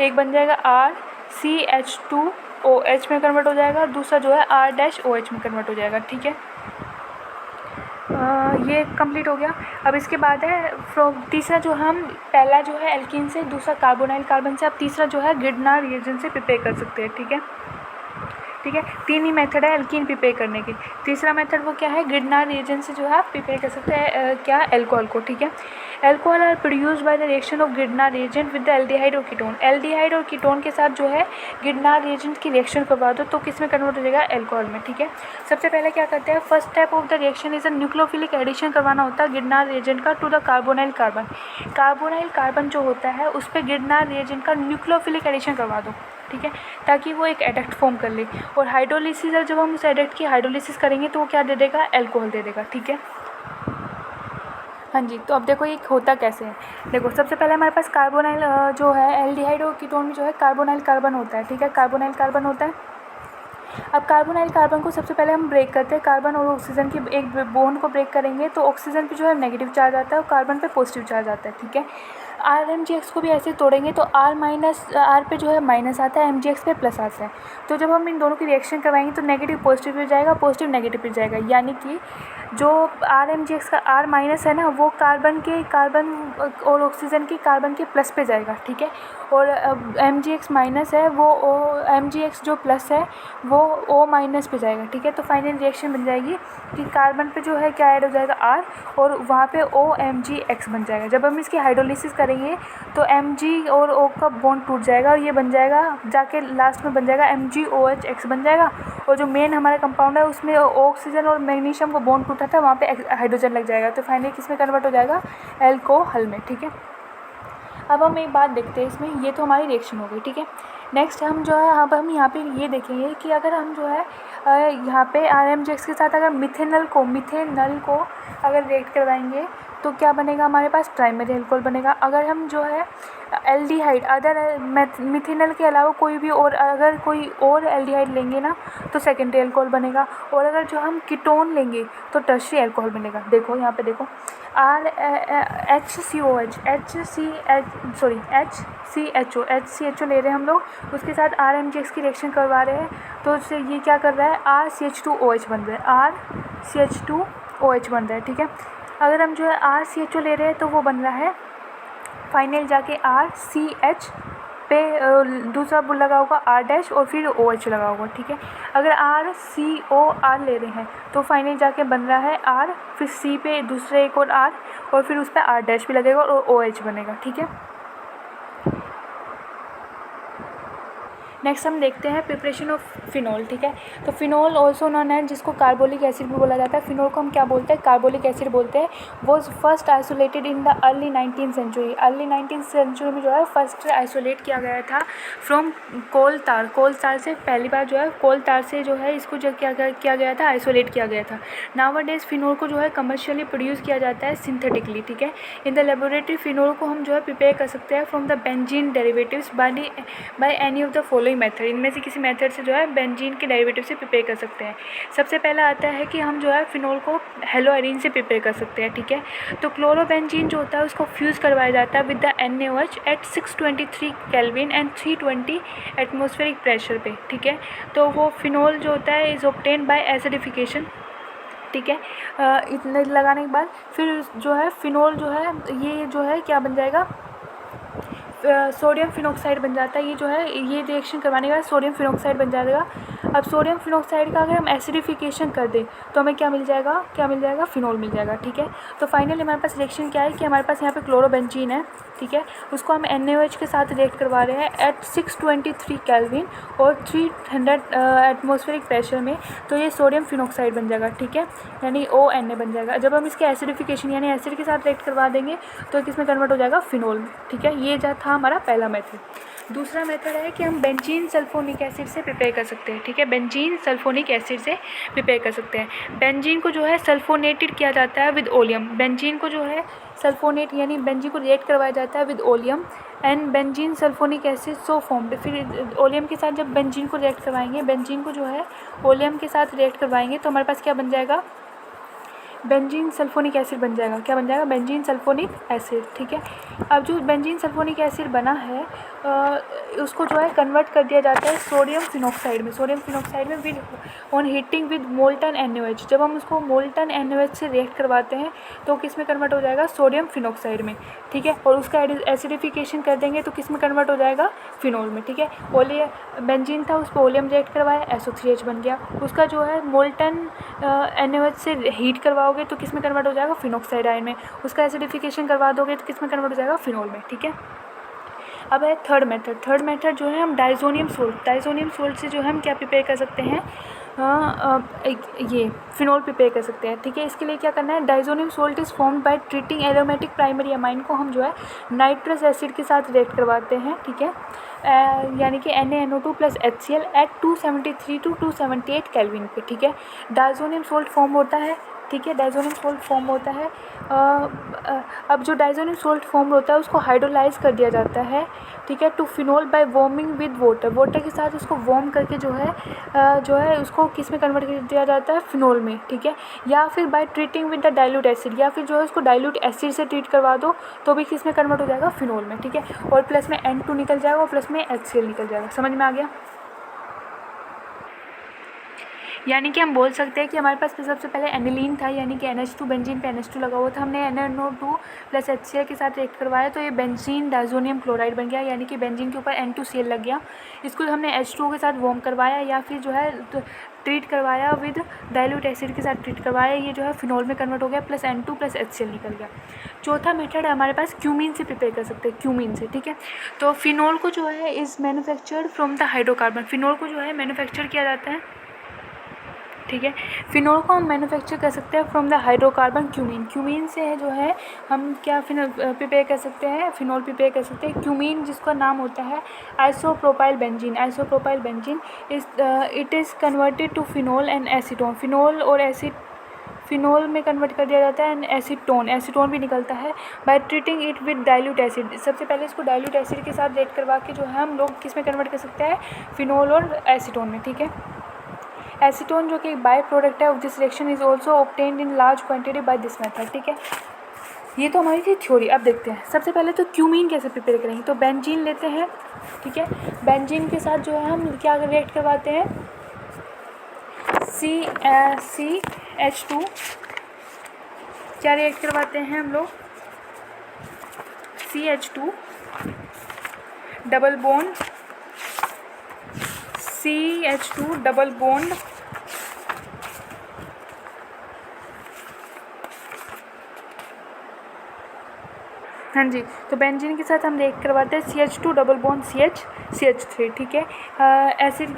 एक बन जाएगा RCH2OH में कन्वर्ट हो जाएगा, दूसरा जो है R-OH में कन्वर्ट हो जाएगा, ठीक है। ये कंप्लीट हो गया। अब इसके बाद है तीसरा जो हम, पहला जो है एल्कीन से, दूसरा कार्बोनाइल कार्बन से, अब तीसरा जो है गिडनार रिएजेंट से प्रिपेयर कर सकते हैं, ठीक है। ठीक है, 3 ही मेथड है एल्कीन प्रिपेयर करने की। तीसरा मेथड वो क्या है, गिडनार रिएजेंट से जो है आप प्रिपेयर कर सकते हैं क्या, अल्कोहल को, ठीक है। Alcohol are produced by the reaction of Grignard reagent with the aldehyde और कीटोन। एल्डिहाइड और कीटोन के साथ जो है गिडनार रिएजेंट की रिएक्शन करवा दो तो किस में कन्वर्ट हो जाएगा, अल्कोहल में, ठीक है। सबसे पहले क्या करते हैं, first step of the reaction is a nucleophilic addition करवाना होता है गिडनार रिएजेंट का to the carbonyl carbon. Carbonyl carbon जो होता है उस पर गिडनार रिएजेंट का न्यूक्लियोफिलिक एडिशन करवा दो, ठीक है, ताकि वो एक एडक्ट फॉर्म कर ले। और हाइड्रोलिसिस, जब हम उस एडक्ट की हाइड्रोलिसिस करेंगे तो वो क्या दे देगा, अल्कोहल दे देगा, ठीक है। हाँ जी, तो अब देखो ये होता कैसे है। देखो सबसे पहले हमारे पास कार्बोनाइल जो है एल्डिहाइड और कीटोन में जो है कार्बोनाइल कार्बन होता है, ठीक है, कार्बोनाइल कार्बन होता है। अब कार्बोनाइल कार्बन को सबसे पहले हम ब्रेक करते हैं, कार्बन और ऑक्सीजन की एक बॉन्ड को ब्रेक करेंगे तो ऑक्सीजन पे जो है नेगेटिव चार्ज आता है और कार्बन पे पॉजिटिव चार्ज आता है, ठीक है। RMgx को भी ऐसे तोड़ेंगे तो R पे जो है माइनस आता है, MgX पे प्लस आता है। तो जब हम इन दोनों की रिएक्शन करवाएंगे तो नेगेटिव पॉजिटिव पे जाएगा, पॉजिटिव नेगेटिव पे जाएगा, यानी कि जो RMgx का R माइनस है ना वो कार्बन और ऑक्सीजन की कार्बन के प्लस पे जाएगा, ठीक है। और MgX माइनस है वो MgX जो प्लस है वो O माइनस पे जाएगा, ठीक है। तो फाइनल रिएक्शन बन जाएगी कि कार्बन पे जो है क्या ऐड हो जाएगा, R, और वहाँ पे OMgX बन जाएगा। जब हम इसकी हाइड्रोलिसिस करेंगे तो Mg और O का बॉन्ड टूट जाएगा और ये बन जाएगा, जाके लास्ट में बन जाएगा MgOH बन जाएगा। और जो मेन हमारा कंपाउंड है उसमें ऑक्सीजन और मैग्नीशियम का बॉन्ड टूटा था वहाँ पे हाइड्रोजन लग जाएगा, तो फाइनली किस में कन्वर्ट हो जाएगा, अल्कोहल में, ठीक है। अब हम एक बात देखते हैं इसमें, ये तो हमारी रिएक्शन हो गई, ठीक है। नेक्स्ट हम जो है अब हम यहाँ पे ये देखेंगे कि अगर हम जो है यहाँ पे RMgX के साथ अगर मिथेनल को अगर रिएक्ट करवाएंगे तो क्या बनेगा, हमारे पास प्राइमरी अल्कोहल बनेगा। अगर हम जो है एल्डिहाइड अदर मिथेनल के अलावा कोई भी और अगर कोई और एल्डिहाइड लेंगे ना तो सेकेंडरी अल्कोहल बनेगा। और अगर जो हम कीटोन लेंगे तो टर्शियरी अल्कोहल बनेगा। देखो यहाँ पे देखो HCHO ले रहे हैं हम लोग, उसके साथ RMgX की रिएक्शन करवा रहे हैं तो उससे ये क्या कर रहा है, RCH2OH बन रहा है, RCH2OH बन रहा है, ठीक है। अगर हम जो है RCHO ले रहे हैं तो वो बन रहा है फाइनल जाके RCH पे दूसरा बुल लगा होगा R- और फिर OH लगा होगा, ठीक है। अगर RCOR ले रहे हैं तो फाइनल जाके बन रहा है R, फिर C पे दूसरे एक और R और फिर उस पर R- भी लगेगा और OH बनेगा, ठीक है। नेक्स्ट हम देखते हैं प्रिपरेशन ऑफ फिनॉल, ठीक है। तो फिनॉल ऑल्सो नॉन है, जिसको कार्बोलिक एसिड भी बोला जाता है। फिनॉल को हम क्या बोलते हैं, कार्बोलिक एसिड बोलते हैं। Was first isolated in the early 19th century. Early 19th century में जो है फर्स्ट आइसोलेट किया गया था फ्रॉम कोल तार से पहली बार जो है कोल तार से जो है इसको जो किया गया था, आइसोलेट किया गया था। नाउअडेज फिनॉल को जो है कमर्शियली प्रोड्यूस किया जाता है सिंथेटिकली, ठीक है। इन द लेबोरेटरी फिनॉल को हम जो है प्रिपेयर कर सकते हैं from the benzene derivatives by any of the following method. इनमें से किसी मेथड से जो है बेंजीन के डेरिवेटिव से प्रिपेयर कर सकते हैं। सबसे पहला आता है कि हम जो है फिनॉल को हेलोएरिन से प्रिपेयर कर सकते हैं, ठीक है। तो क्लोरोबेंजीन जो होता है उसको फ्यूज़ करवाया जाता है with the NaOH at 623 kelvin and 320 atmospheric pressure पे, ठीक है। तो वो फिनॉल जो होता है इज़ ऑब्टेन बाय एसिडिफिकेशन ठीक है। इतने लगाने के बाद फिर जो है फिनोल जो है ये जो है क्या बन जाएगा, सोडियम फिनॉक्साइड बन जाता है। ये जो है ये रिएक्शन करवाने के बाद सोडियम फिनॉक्साइड बन जाएगा। अब सोडियम फिनॉक्साइड का अगर हम एसिडिफिकेशन कर दें तो हमें क्या मिल जाएगा, फिनोल मिल जाएगा, ठीक है। तो फाइनली हमारे पास रिएक्शन क्या है कि हमारे पास यहाँ पे क्लोरोबेंजीन है, ठीक है, उसको हम NaOH के साथ रिएक्ट करवा रहे हैं एट 623 केल्विन और 300 एटमॉस्फेरिक प्रेशर में, तो ये सोडियम फिनॉक्साइड बन जाएगा, ठीक है, यानी ONa बन जाएगा। जब हम इसके एसिडिफिकेशन यानी एसिड के साथ रिएक्ट करवा देंगे तो किसमें कन्वर्ट हो जाएगा, फिनोल में, ठीक है। ये जो था हमारा पहला मेथड। दूसरा मेथड है कि हम बेंजीन सल्फोनिक एसिड से प्रिपेयर कर सकते हैं, ठीक है, बेंजीन सल्फोनिक एसिड से प्रिपेयर कर सकते हैं। बेंजीन को जो है सल्फोनेटेड किया जाता है विद ओलियम, बेंजीन को जो है सल्फोनेट यानी बेंजीन को रिएक्ट करवाया जाता है with oleum and benzene sulphonic acid so formed. फिर ओलियम के साथ जब बेंजीन को रिएक्ट करवाएंगे, बेंजीन को जो है ओलियम के साथ रिएक्ट करवाएंगे तो हमारे पास क्या बन जाएगा, बेंजीन सल्फोनिक एसिड बन जाएगा। क्या बन जाएगा, बेंजीन सल्फोनिक एसिड, ठीक है। अब जो बेंजीन सल्फोनिक एसिड बना है उसको जो है कन्वर्ट कर दिया जाता है सोडियम फिनॉक्साइड में with on heating with molten NaOH। जब हम उसको मोल्टन NaOH से रिएक्ट करवाते हैं तो किस में कन्वर्ट हो जाएगा, सोडियम फिनॉक्साइड में, ठीक है, और उसका एसिडिफिकेशन कर देंगे तो किस में कन्वर्ट हो जाएगा, फिनोल में, ठीक है। बेंजीन था, उस पर ओलियम रिएक्ट करवाया, SO3H बन गया। उसका जो है मोल्टन NaOH से हीट करवाओगे तो किस में कन्वर्ट हो जाएगा, फिनॉक्साइड आयन में। उसका एसिडिफिकेशन करवा दोगे तो किस में कन्वर्ट हो जाएगा, फिनोल में, ठीक है। अब है थर्ड मेथड जो है हम डाइजोनियम सोल्ट से जो है हम क्या प्रिपेयर कर सकते हैं, ये फिनोल प्रिपेयर कर सकते हैं, ठीक है। इसके लिए क्या करना है, diazonium salt is formed by treating aromatic primary amine को हम जो है नाइट्रस एसिड के साथ रिएक्ट करवाते हैं, ठीक है, यानी कि NaNO2 + HCl eight 273 to 278 kelvin पे, ठीक है। डाइजोनियम सोल्ट फॉर्म होता है, ठीक है, डाइजोनियम सोल्ट फॉर्म होता है। अब जो डाइजोनियम सोल्ट फॉर्म होता है उसको हाइड्रोलाइज कर दिया जाता है, ठीक है, to phenol by warming with water के साथ उसको वार्म करके जो है उसको किस में कन्वर्ट कर दिया जाता है, फिनोल में, ठीक है। या फिर by treating with the dilute acid, या फिर जो है उसको डाइल्यूट एसिड से ट्रीट करवा दो तो भी किस में कन्वर्ट हो जाएगा, फिनोल में, ठीक है। और प्लस में N2 निकल जाएगा और प्लस में HCl निकल जाएगा। समझ में आ गया। यानी कि हम बोल सकते हैं कि हमारे पास सबसे पहले एनिलीन था, यानी कि NH2 बेंजीन पे NH2 लगा हुआ था, हमने NaNO2 + HCl के साथ रिएक्ट करवाया तो ये बेंजीन डाइजोनियम क्लोराइड बन गया, यानी कि बेंजीन के ऊपर N2Cl लग गया। इसको हमने H2O के साथ वार्म करवाया या फिर जो है ट्रीट करवाया विद डाइल्यूट एसिड के साथ ट्रीट करवाया, ये जो है फिनोल में कन्वर्ट हो गया, प्लस N2 + HCl निकल गया। चौथा मेथड है हमारे पास क्यूमीन से प्रिपेयर कर सकते हैं, क्यूमीन से, ठीक है। तो फिनोल को जो है is manufactured from the hydrocarbon, phenol को जो है मैन्युफैक्चर किया जाता है, ठीक है। फिनोल को हम मैन्युफैक्चर कर सकते हैं फ्रॉम द हाइड्रोकार्बन क्यूमीन से है जो है हम क्या प्रिपेयर कर सकते हैं, फिनोल प्रिपेयर कर सकते हैं। क्यूमीन जिसका नाम होता है isopropyl benzene it is converted to phenol and acetone, phenol और एसिड फिनोल में कन्वर्ट कर दिया जाता है एंड एसीटोन भी निकलता है by treating it with dilute acid. सबसे पहले इसको डाइल्यूट एसिड के साथ रिएक्ट करवा के जो है हम लोग किस में कन्वर्ट कर सकते हैं, फिनोल और एसीटोन में, ठीक है। एसीटोन जो कि एक बाय प्रोडक्ट है this reaction is also obtained in large quantity by this method, ठीक है। ये तो हमारी थी थ्योरी। अब देखते हैं सबसे पहले तो क्यूमीन कैसे प्रिपेयर करेंगे। तो बेंजीन लेते हैं, ठीक है, बेंजीन के साथ जो है हम क्या रिएक्ट करवाते हैं, CH2 क्या रिएक्ट करवाते हैं हम लोग, CH2 double bond CH2 double bond हाँ जी। तो बेंजीन के साथ हम रिएक्ट करवाते हैं CH2 डबल बॉन्ड CH3, ठीक है, एसिड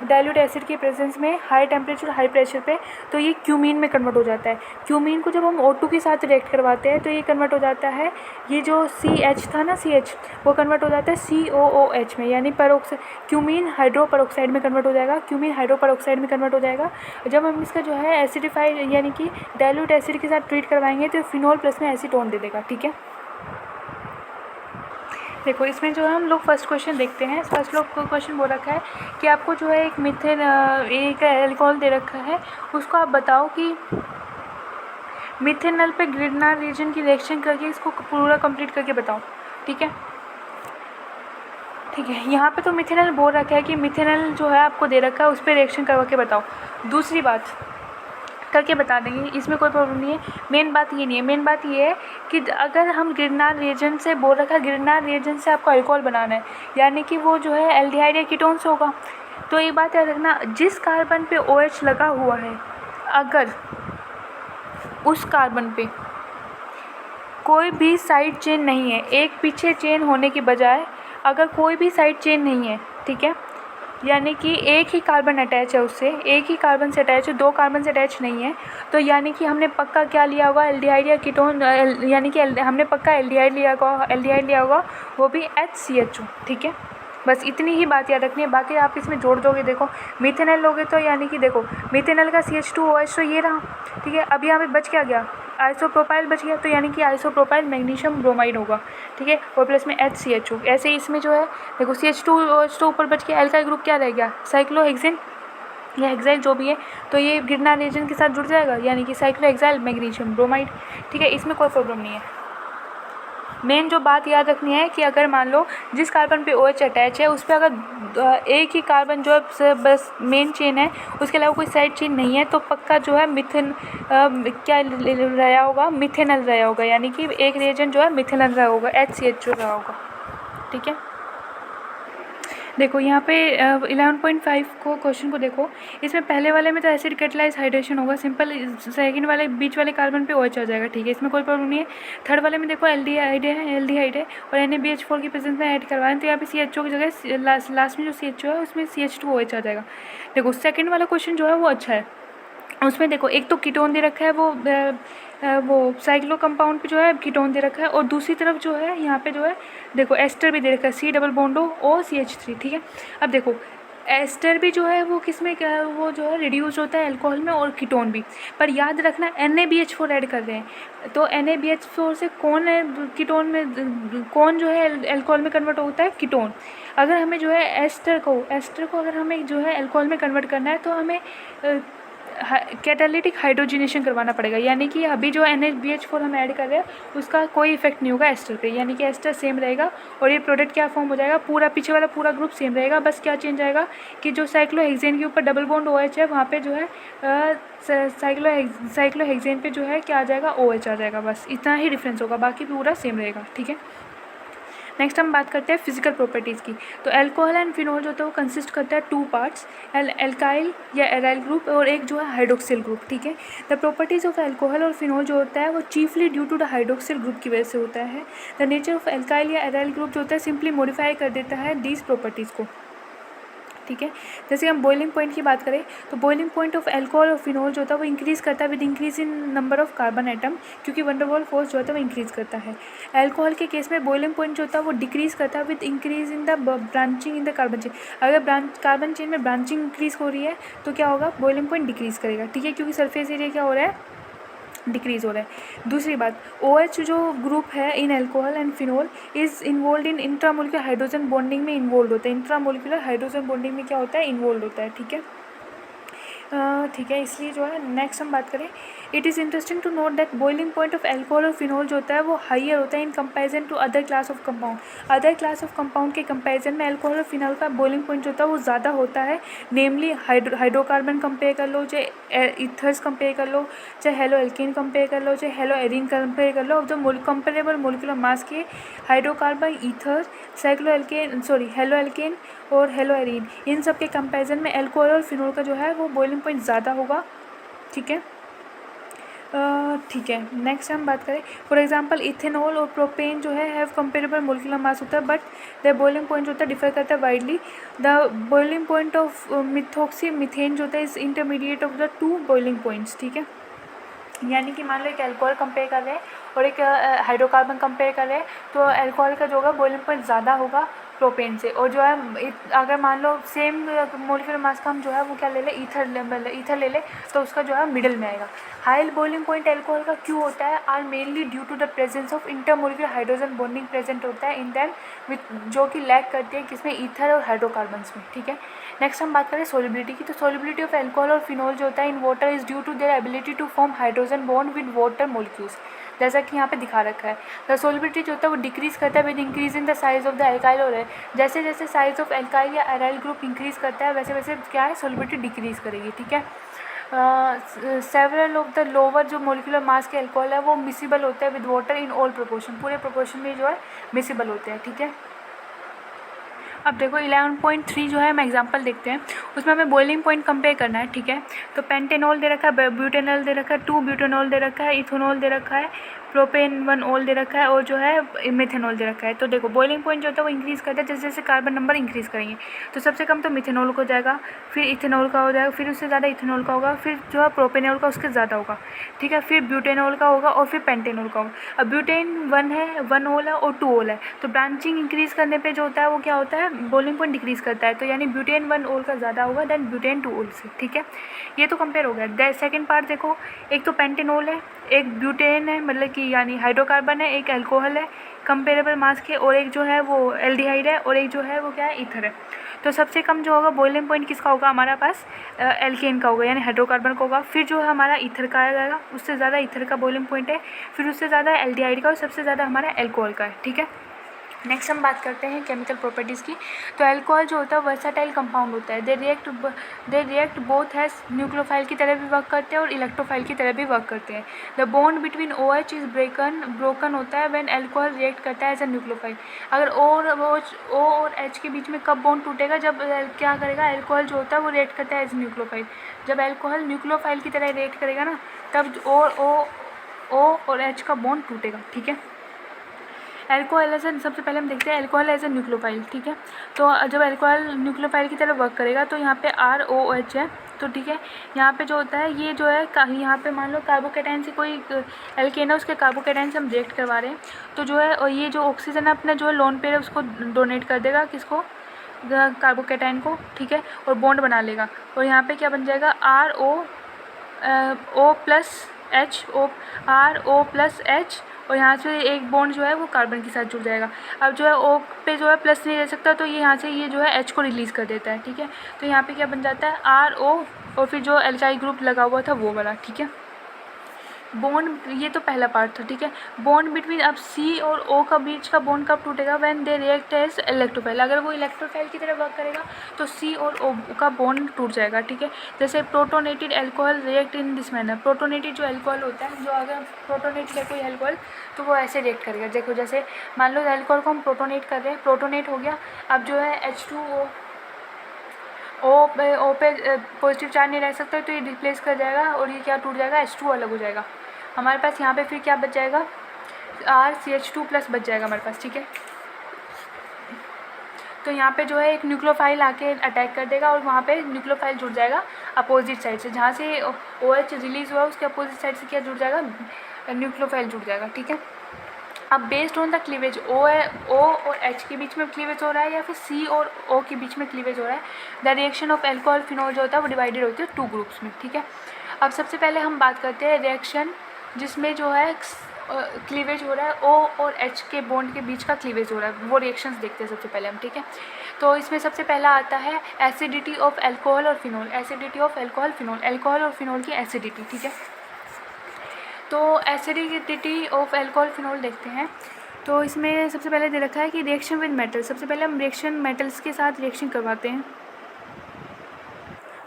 डाइल्यूट एसिड के प्रेजेंस में हाई टेम्परेचर हाई प्रेशर पे, तो ये क्यूमीन में कन्वर्ट हो जाता है। क्यूमीन को जब हम O2 के साथ रिएक्ट करवाते हैं तो ये कन्वर्ट हो जाता है, ये जो CH था ना CH, वो कन्वर्ट हो जाता है COOH में, यानी क्यूमीन हाइड्रो पेरोक्साइड में कन्वर्ट हो जाएगा, क्यूमीन हाइड्रो पेरोक्साइड में कन्वर्ट हो जाएगा। जब हम इसका जो है एसिडिफाइड यानी कि डाइल्यूट एसिड के साथ ट्रीट करवाएंगे तो फिनोल प्लस में एसीटोन दे देगा, ठीक है। देखो इसमें जो है हम लोग फर्स्ट क्वेश्चन देखते हैं। फर्स्ट लोग को क्वेश्चन बोल रखा है कि आपको जो है एक एल्कोहल दे रखा है, उसको आप बताओ कि मिथेनॉल पे ग्रिग्नार्ड रीजन की रिएक्शन करके इसको पूरा कंप्लीट करके बताओ, ठीक है। ठीक है, यहाँ पे तो मिथेनॉल बोल रखा है कि मिथेनॉल जो है आपको दे रखा है उस पर रिएक्शन करवा के बताओ। दूसरी बात करके बता देंगे, इसमें कोई प्रॉब्लम नहीं है। मेन बात ये नहीं है, मेन बात ये है कि अगर हम गिरनार रिएजेंट से बोल रखा है, गिरनार रिएजेंट से आपको अल्कोहल बनाना है, यानी कि वो जो है एल्डिहाइड या कीटोन से होगा। तो एक बात याद रखना, जिस कार्बन पे OH लगा हुआ है, अगर उस कार्बन पे कोई भी साइड चेन नहीं है, एक पीछे चेन होने की बजाय अगर कोई भी साइड चेन नहीं है, ठीक है, यानी कि एक ही कार्बन अटैच है उससे, एक ही कार्बन से अटैच है, दो कार्बन से अटैच नहीं है, तो यानी कि हमने पक्का क्या लिया होगा, एल्डिहाइड या कीटोन, यानी कि हमने पक्का एल्डिहाइड लिया होगा, वो भी HCHO, ठीक है। बस इतनी ही बात याद रखनी है, बाकी आप इसमें जोड़ दोगे। देखो मिथेनॉल लोगे तो यानी कि देखो मिथेनॉल का CH2OH तो ये रहा, ठीक है। अब यहाँ पे बच क्या गया, आइसोप्रोपाइल बच गया, तो यानी कि आइसोप्रोपाइल मैग्नीशियम ब्रोमाइड होगा, ठीक है, और प्लस में HCHO। ऐसे ही इसमें जो है देखो CH2OH तो ऊपर बच गया, एल्काइल ग्रुप क्या रह गया, साइक्लोहेक्सेन या हेक्साइल जो भी है, तो ये गिरनार रिएजेंट के साथ जुड़ जाएगा, यानी कि साइक्लोहेक्साइल मैग्नीशियम ब्रोमाइड, ठीक है, इसमें कोई प्रॉब्लम नहीं है। मेन जो बात याद रखनी है कि अगर मान लो जिस कार्बन पे OH अटैच है उस पर अगर एक ही कार्बन जो है बस मेन चेन है, उसके अलावा कोई साइड चेन नहीं है, तो पक्का जो है मिथेन क्या रहा होगा, मिथेनॉल रहा होगा, यानी कि एक रिएजेंट जो है मिथेनॉल रहा होगा, HCHO रहा होगा, ठीक है। देखो यहाँ पे 11.5 को क्वेश्चन को देखो, इसमें पहले वाले में तो एसिड कैटालाइज हाइड्रेशन होगा सिंपल, सेकंड वाले बीच वाले कार्बन पे OH आ जाएगा, ठीक है, इसमें कोई प्रॉब्लम नहीं है। थर्ड वाले में देखो एल्डिहाइड है और NaBH4 की प्रेजेंस में ऐड करवाएं, तो यहाँ पे CHO की जगह लास्ट में जो CHO है उसमें CH2OH आ जाएगा। देखो सेकेंड वाला क्वेश्चन जो है वो अच्छा है, उसमें देखो एक तो कीटोन दे रखा है, वो साइक्लो कंपाउंड पे जो है कीटोन दे रखा है, और दूसरी तरफ जो है यहाँ पे जो है देखो एस्टर भी दे रखा है, C double bond O CH3, ठीक है। अब देखो एस्टर भी जो है वो किस में वो जो है रिड्यूस होता है अल्कोहल में, और कीटोन भी, पर याद रखना NaBH4 ऐड कर रहे हैं, तो NaBH4 से कौन है कीटोन में, कौन जो है अल्कोहल में कन्वर्ट होता है, कीटोन। अगर हमें जो है एस्टर को अगर हमें जो है अल्कोहल में कन्वर्ट करना है, तो हमें कैटालिटिक हाइड्रोजनेशन करवाना पड़ेगा, यानी कि अभी जो NaBH4 हम ऐड कर रहे हैं उसका कोई इफेक्ट नहीं होगा एस्टर पे, यानी कि एस्टर सेम रहेगा और ये प्रोडक्ट क्या फॉर्म हो जाएगा, पूरा पीछे वाला पूरा ग्रुप सेम रहेगा, बस क्या चेंज आएगा कि जो साइक्लोहेक्सेन के ऊपर डबल बॉन्ड OH है वहाँ पे जो है साइक्लोहेक्सेन पे जो है क्या आ जाएगा, OH आ जाएगा, बस इतना ही डिफरेंस होगा, बाकी पूरा सेम रहेगा, ठीक है। नेक्स्ट हम बात करते हैं फिजिकल प्रॉपर्टीज़ की। तो अल्कोहल एंड फिनोल जो होता है वो कंसिस्ट करता है 2 पार्ट्स, एल्काइल या एराइल ग्रुप और एक जो है हाइड्रोक्सिल ग्रुप, ठीक है। द प्रॉपर्टीज़ ऑफ अल्कोहल और फिनोल जो होता है वो chiefly due to the hydroxyl group की वजह से होता है। द नेचर ऑफ एल्काइल या एराइल ग्रुप जो होता है सिंपली मॉडिफाई कर देता है दीज प्रॉपर्टीज़ को, ठीक है। जैसे हम बॉइलिंग पॉइंट की बात करें तो बॉइलिंग पॉइंट ऑफ अल्कोहल और फिनोल जो होता है वो इंक्रीज़ करता है with increase in number of carbon atom, क्योंकि वंडर वॉल फोर्स जो होता है वो इंक्रीज़ करता है। अल्कोहल के केस में बॉइलिंग पॉइंट जो होता है वो डिक्रीज़ करता है with increase in the branching in the carbon chain. अगर कार्बन चेन में ब्रांचिंग इंक्रीज़ हो रही है तो क्या होगा, बॉइलिंग पॉइंट डिक्रीज़ करेगा, ठीक है, क्योंकि सरफेस एरिया क्या हो रहा है, डिक्रीज़ हो रहा है। दूसरी बात, OH जो ग्रुप है in alcohol and phenol is involve in intramolecular hydrogen bonding में इन्वॉल्व होता है, इंट्रामोलिकुलर हाइड्रोजन बॉन्डिंग में क्या होता है, इन्वॉल्व होता है, ठीक है। ठीक है, इसलिए जो है नेक्स्ट हम बात करें, it is interesting to note that boiling point of alcohol और फिनोल जो होता है वो हाइयर होता है in comparison to other class of compound. Other class of compound के कंपैरिजन में अल्कोहल और फिनोल का बॉइलिंग पॉइंट जो होता है वो ज़्यादा होता है, नेमली हाइड्रोकार्बन कंपेयर कर लो, चाहे ईथर्स कंपेयर कर लो, चाहे हेलो एल्केन कंपेयर कर लो, चाहे हेलो एरीन कंपेयर कर लो। अब जो कंपेरेबल मोलिकुलर मास के हाइड्रोकार्बन, ईथर, हेलो एल्केन और हेलो एरीन, इन सब के कंपैरिजन में अल्कोहल और फिनोल का जो है वो बॉइलिंग पॉइंट ज़्यादा होगा, ठीक है। ठीक है, नेक्स्ट हम बात करें, फॉर एग्जांपल इथेनॉल और प्रोपेन जो है हैव कंपेरेबल मोलिकुलर मास होता है, बट द बॉइलिंग पॉइंट जो होता है डिफर करता है widely. The boiling point of methoxy methane जो होता है is intermediate of the 2 boiling points, ठीक है। यानी कि मान लो एक अल्कोहल कंपेयर कर रहे हैं और एक हाइड्रोकार्बन कंपेयर कर रहे हैं, तो अल्कोहल का जो होगा बॉइलिंग पॉइंट ज़्यादा होगा प्रोपेन से, और जो है अगर मान लो सेम मोलिकुलर मास का हम जो है वो क्या ले लें, ईथर ले लें, तो उसका जो है मिडिल में आएगा। हाई बॉइलिंग पॉइंट अल्कोहल का क्यों होता है, are mainly due to the presence of intermolecular hydrogen bonding present होता है इन दैम विथ, जो कि लैक करती है किसमें, ईथर और हाइड्रोकार्बन्स में, ठीक है। नेक्स्ट हम बात करें सोलिबिलिटी की, तो सोलिबिलिटी ऑफ अल्कोहल और फिनोल जो होता है in water is due to their ability to form hydrogen bond with water molecules, जैसा कि यहाँ पे दिखा रखा है। द सोलिबिलिटी जो होता है वो डिक्रीज करता है with increase in the size of the alkyl, और जैसे जैसे साइज ऑफ अल्काइल या एराइल ग्रुप इंक्रीज करता है वैसे वैसे क्या है, सोलिबिलिटी डिक्रीज करेगी, ठीक है। सेवरल ऑफ द लोअर जो मोलिकुलर मास के अल्कोहल है वो मिसिबल होता है with water in all proportion, पूरे प्रोपोर्शन में जो है मिसिबल होते हैं, ठीक है। अब देखो 11.3 जो है हम एग्जांपल देखते हैं, उसमें हमें बॉइलिंग पॉइंट कंपेयर करना है, ठीक है। तो पेंटेनॉल दे रखा है, ब्यूटेनॉल दे रखा है, 2 ब्यूटेनॉल दे रखा है, इथेनॉल दे रखा है, प्रोपेन 1 ऑल दे रखा है और जो है मिथेनॉल दे रखा है। तो देखो बॉइलिंग पॉइंट जो होता है वो इंक्रीज़ करता है जैसे जैसे कार्बन नंबर इंक्रीज़ करेंगे। तो सबसे कम तो मिथेनॉल का हो जाएगा, फिर इथेनॉल का हो जाएगा, फिर उससे ज़्यादा इथेनॉल का होगा, फिर जो है प्रोपेनॉल का उसके ज़्यादा होगा, ठीक है। फिर ब्यूटेनॉल का होगा और फिर पेंटेनॉल का होगा। अब ब्यूटेन 1 है, 1 ऑल है और 2 ऑल है, तो ब्रांचिंग इंक्रीज़ करने पर जो होता है वो क्या होता है, बॉइलिंग पॉइंट डिक्रीज़ करता है। तो यानी ब्यूटेन 1 ऑल का ज़्यादा होगा देन ब्यूटेन 2 ऑल से, ठीक है। ये तो कंपेयर हो गया। सेकेंड पार्ट देखो, एक तो पेंटेनॉल है, एक ब्यूटेन है मतलब कि यानी हाइड्रोकार्बन है, एक अल्कोहल है कंपेरेबल मास के, और एक जो है वो एल्डिहाइड है, और एक जो है वो क्या है, ईथर है। तो सबसे कम जो होगा बॉइलिंग पॉइंट किसका होगा हमारे पास, एल्केन का होगा यानी हाइड्रोकार्बन का होगा। फिर जो है हमारा ईथर का आ जाएगा, उससे ज़्यादा ईथर का बॉइलिंग पॉइंट है, फिर उससे ज़्यादा एल्डिहाइड का, और सबसे ज़्यादा हमारा एल्कोहल का है, ठीक है। नेक्स्ट हम बात करते हैं केमिकल प्रॉपर्टीज़ की। तो अल्कोहल जो होता है वर्साटाइल कंपाउंड होता है, they react both has nucleophile की तरह भी वर्क करते हैं और इलेक्ट्रोफाइल की तरह भी वर्क करते हैं। The bond between OH is broken होता है व्हेन अल्कोहल रिएक्ट करता है एज अ न्यूक्लियोफाइल। अगर O और H के बीच में कब बॉन्ड टूटेगा, जब क्या करेगा अल्कोहल जो होता है वो रिएक्ट करता है एज न्यूक्लियोफाइल। जब अल्कोहल न्यूक्लियोफाइल की तरह रिएक्ट करेगा ना, तब O और H का बॉन्ड टूटेगा, ठीक है। अल्कोहल एज सबसे पहले हम देखते हैं अल्कोहल एज ए न्यूक्लियोफाइल, ठीक है। तो जब अल्कोहल न्यूक्लियोफाइल की तरह वर्क करेगा तो यहाँ पे ROH है, तो ठीक है। यहाँ पे जो होता है ये जो है यहाँ पे मान लो कार्बोकेटाइन से कोई एल्केन है, उसके कार्बोकेटाइन से हम रिएक्ट करवा रहे हैं, तो जो है और ये जो ऑक्सीजन है अपना जो है लोन पेयर है उसको डोनेट कर देगा, किसको, कार्बोकेटाइन को, ठीक है, और बॉन्ड बना लेगा। और यहाँ पे क्या बन जाएगा RO प्लस H, और यहाँ से एक बॉन्ड जो है वो कार्बन के साथ जुड़ जाएगा। अब जो है O पे जो है प्लस नहीं रह सकता, तो ये यहाँ से ये जो है H को रिलीज़ कर देता है, ठीक है। तो यहाँ पे क्या बन जाता है RO और फिर जो एल्काइल ग्रुप लगा हुआ था वो वाला, ठीक है। बॉन्ड, ये तो पहला पार्ट था, ठीक है। बॉन्ड बिटवीन अब C और O का बीच का बॉन्ड कब टूटेगा, when they react as electrophile. अगर वो इलेक्ट्रोफाइल की तरह वर्क करेगा तो C और O का बॉन्ड टूट जाएगा, ठीक है। जैसे protonated alcohol react in this manner. Protonated जो अल्कोहल होता है, जो अगर प्रोटोनेटेड है कोई अल्कोहल तो वो ऐसे रिएक्ट करेगा। देखो जैसे मान लो अल्कोहल को हम प्रोटोनेट कर रहे हैं, प्रोटोनेट हो गया, अब जो है H2O ओ पे पॉजिटिव चार्ज नहीं रह सकता, तो ये रिप्लेस कर जाएगा और ये क्या टूट जाएगा, H2 अलग हो जाएगा। हमारे पास यहाँ पे फिर क्या बच जाएगा, RCH2 प्लस बच जाएगा हमारे पास, ठीक है। तो यहाँ पे जो है एक न्यूक्लियोफाइल आके अटैक कर देगा और वहाँ पे न्यूक्लियोफाइल जुड़ जाएगा अपोजिट साइड से, जहाँ से OH रिलीज़ हुआ उसके अपोजिट साइड से क्या जुड़ जाएगा, न्यूक्लियोफाइल जुड़ जाएगा, ठीक है। अब based on the cleavage, O और H के बीच में क्लीवेज हो रहा है या फिर C और O के बीच में क्लीवेज हो रहा है, the reaction of alcohol phenol जो होता है वो डिवाइडेड होती है 2 ग्रुप्स में, ठीक है। अब सबसे पहले हम बात करते हैं रिएक्शन जिसमें जो है क्लीवेज हो रहा है, O और H के बॉन्ड के बीच का क्लीवेज हो रहा है, वो रिएक्शंस देखते हैं सबसे पहले हम, ठीक है। तो इसमें सबसे पहला आता है एसिडिटी ऑफ अल्कोहल और phenol. Acidity of alcohol phenol, alcohol और फिनॉल की एसिडिटी, ठीक है। तो एसिडिटी ऑफ अल्कोहल फिनॉल देखते हैं। तो इसमें सबसे पहले दे रखा है कि रिएक्शन विद मेटल। सबसे पहले हम रिएक्शन मेटल्स के साथ रिएक्शन करवाते हैं।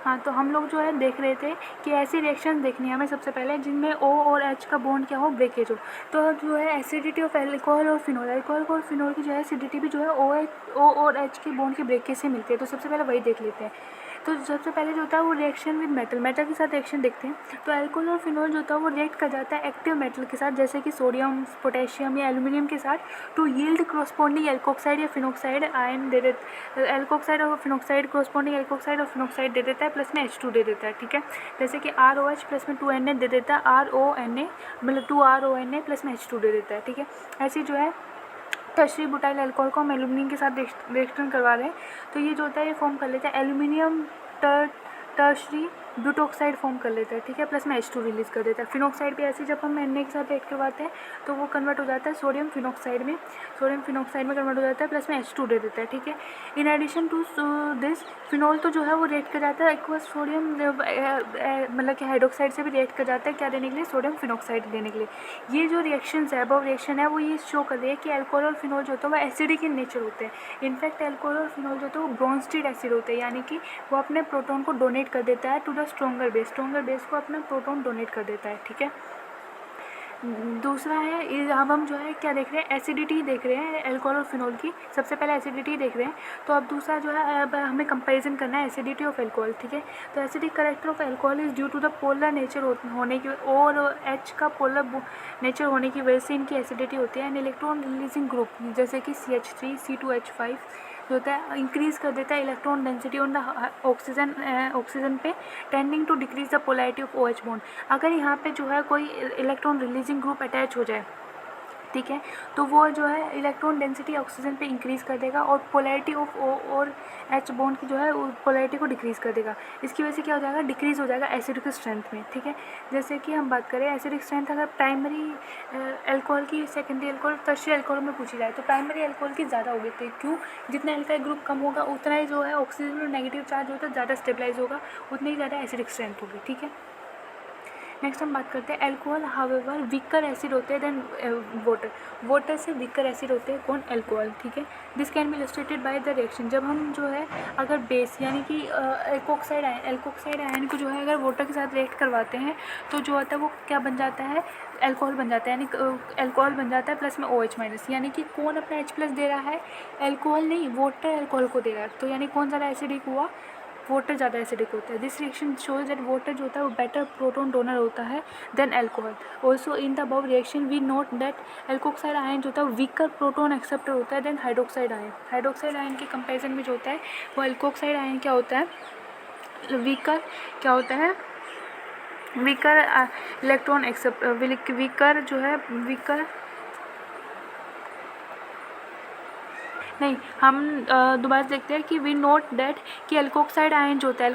हाँ, तो हम लोग जो है देख रहे थे कि ऐसी रिएक्शन देखनी है हमें सबसे पहले जिनमें O और H का बॉन्ड क्या हो, ब्रेकेज हो। तो जो है एसिडिटी ऑफ अल्कोहल और फिनॉल, अल्कोहल और फिनॉल की जो है एसिडिटी भी जो है O और H के बॉन्ड के ब्रेकेज से मिलती है। तो सबसे पहले वही देख लेते हैं। तो सबसे पहले जो होता है वो रिएक्शन विद मेटल के साथ रिएक्शन देखते हैं। तो अल्कोहल और फिनॉल जो होता है वो रिएक्ट कर जाता है एक्टिव मेटल के साथ, जैसे कि सोडियम, पोटेशियम या एल्यूमिनियम के साथ, टू यील्ड क्रॉसपॉन्डिंग एल्कोक्साइड या फिनोक्साइड आयन दे देते। एल्कोक्साइड और फिनोक्साइड क्रॉसपॉन्डिंग एल्कोक्साइड और फिनोक्साइड दे देता है, प्लस में H2 दे देता है, ठीक है। जैसे कि ROH प्लस में 2Na दे देता है, RONA मतलब 2RONA प्लस में H2 दे देता है, ठीक है। ऐसी जो है टर्शरी बुटाइल अल्कोहल को हम एल्यूमिनियम के साथ रिएक्शन करवा रहे हैं, तो ये जो होता है ये फॉर्म कर लेता है एल्यूमिनियम टर्शरी ब्यूटोक्साइड फॉर्म कर लेता है, ठीक है, प्लस में H2 रिलीज़ कर देता है। फिनोक्साइड भी ऐसे जब हम Na के साथ रिएक्ट करवाते हैं तो वो कन्वर्ट हो जाता है सोडियम फिनोक्साइड में कन्वर्ट हो जाता है, प्लस में H2 दे देता है, ठीक है। In addition to this phenol तो जो है वो रिएक्ट कर जाता है एक्वस सोडियम मतलब कि हाइड्रोक्साइड से भी रिएक्ट कर जाता है, क्या देने के लिए, सोडियम फिनोक्साइड देने के लिए। ये जो रिएक्शंस है, अबव रिएक्शन है, वो ये शो कर रही है कि अल्कोहल और फिनॉल जो होता है वो एसिडिक इन नेचर होते हैं। इनफैक्ट अल्कोहल और फिनॉल जो होता है वो ब्रोंस्टेड एसिड होते हैं, यानी कि वो अपने प्रोटॉन को डोनेट डोनेट कर देता है to the stronger base, stronger base को अपना प्रोटॉन डोनेट कर देता है, ठीक है। दूसरा है, अब हम जो है क्या देख रहे हैं, एसिडिटी देख रहे हैं अल्कोहल और फिनोल की। सबसे पहले एसिडिटी देख रहे हैं, तो अब दूसरा जो है, अब हमें कंपैरिजन करना है एसिडिटी ऑफ अल्कोहल, ठीक है। तो acidic character of alcohol is due to the polar nature होने की, और एच का पोलर नेचर होने की वजह से इनकी एसिडिटी होती है। एंड इलेक्ट्रॉन रिलीजिंग ग्रुप जैसे कि CH3 C2H5 जो होता है इंक्रीज़ कर देता है electron density on the oxygen पे, tending to decrease the polarity of OH bond. अगर यहाँ पे जो है कोई इलेक्ट्रॉन रिलीजिंग ग्रुप अटैच हो जाए, ठीक है, तो वो जो है इलेक्ट्रॉन डेंसिटी ऑक्सीजन पे इंक्रीज़ कर देगा और पोलैरिटी ऑफ O और H बॉन्ड की जो है पोलैरिटी को डिक्रीज़ कर देगा। इसकी वजह से क्या हो जाएगा, डिक्रीज़ हो जाएगा एसिडिक स्ट्रेंथ में, ठीक है। जैसे कि हम बात करें एसिडिक स्ट्रेंथ अगर प्राइमरी अल्कोहल की, सेकेंडरी अल्कोहल, टर्शियरी अल्कोहल में पूछी जाए, तो प्राइमरी अल्कोहल की ज़्यादा होगी। तो क्यों, जितना अल्काइल ग्रुप कम होगा उतना ही जो है ऑक्सीजन में नेगेटिव चार्ज होता है ज़्यादा स्टेबलाइज होगा, उतनी ही ज़्यादा एसिडिक स्ट्रेंथ होगी, ठीक है। नेक्स्ट हम बात करते हैं अल्कोहल हाउएवर वीकर एसिड होते हैं देन वाटर, वाटर से वीकर एसिड होते हैं कौन, अल्कोहल, ठीक है। This can be illustrated bye the reaction, जब हम जो है अगर बेस यानी कि एल्कोक्साइड आयन को जो है अगर वाटर के साथ रिएक्ट करवाते हैं तो जो होता है वो क्या बन जाता है, अल्कोहल बन जाता है, यानी अल्कोहल बन जाता है प्लस में OH माइनस, यानी कि कौन अपना H+ दे रहा है, अल्कोहल नहीं, वाटर अल्कोहल को दे रहा है। तो यानी कौन ज़्यादा एसिडिक हुआ, वाटर ज़्यादा एसिडिक होता है। This reaction shows that water जो होता है वो बेटर प्रोटॉन डोनर होता है than alcohol. Also in the above reaction we note that alkoxide ion जो होता है वीकर प्रोटॉन एक्सेप्टर होता है than hydroxide ion. Hydroxide ion के कंपैरिजन में जो होता है वो एल्कोक्साइड आयन क्या होता है, वीकर क्या होता है, वीकर इलेक्ट्रॉन एक्सेप्ट, वीकर जो है वीकर नहीं, हम दोबारा देखते हैं कि वी नोट दैट कि एल्कोक्साइड आयन जो होता है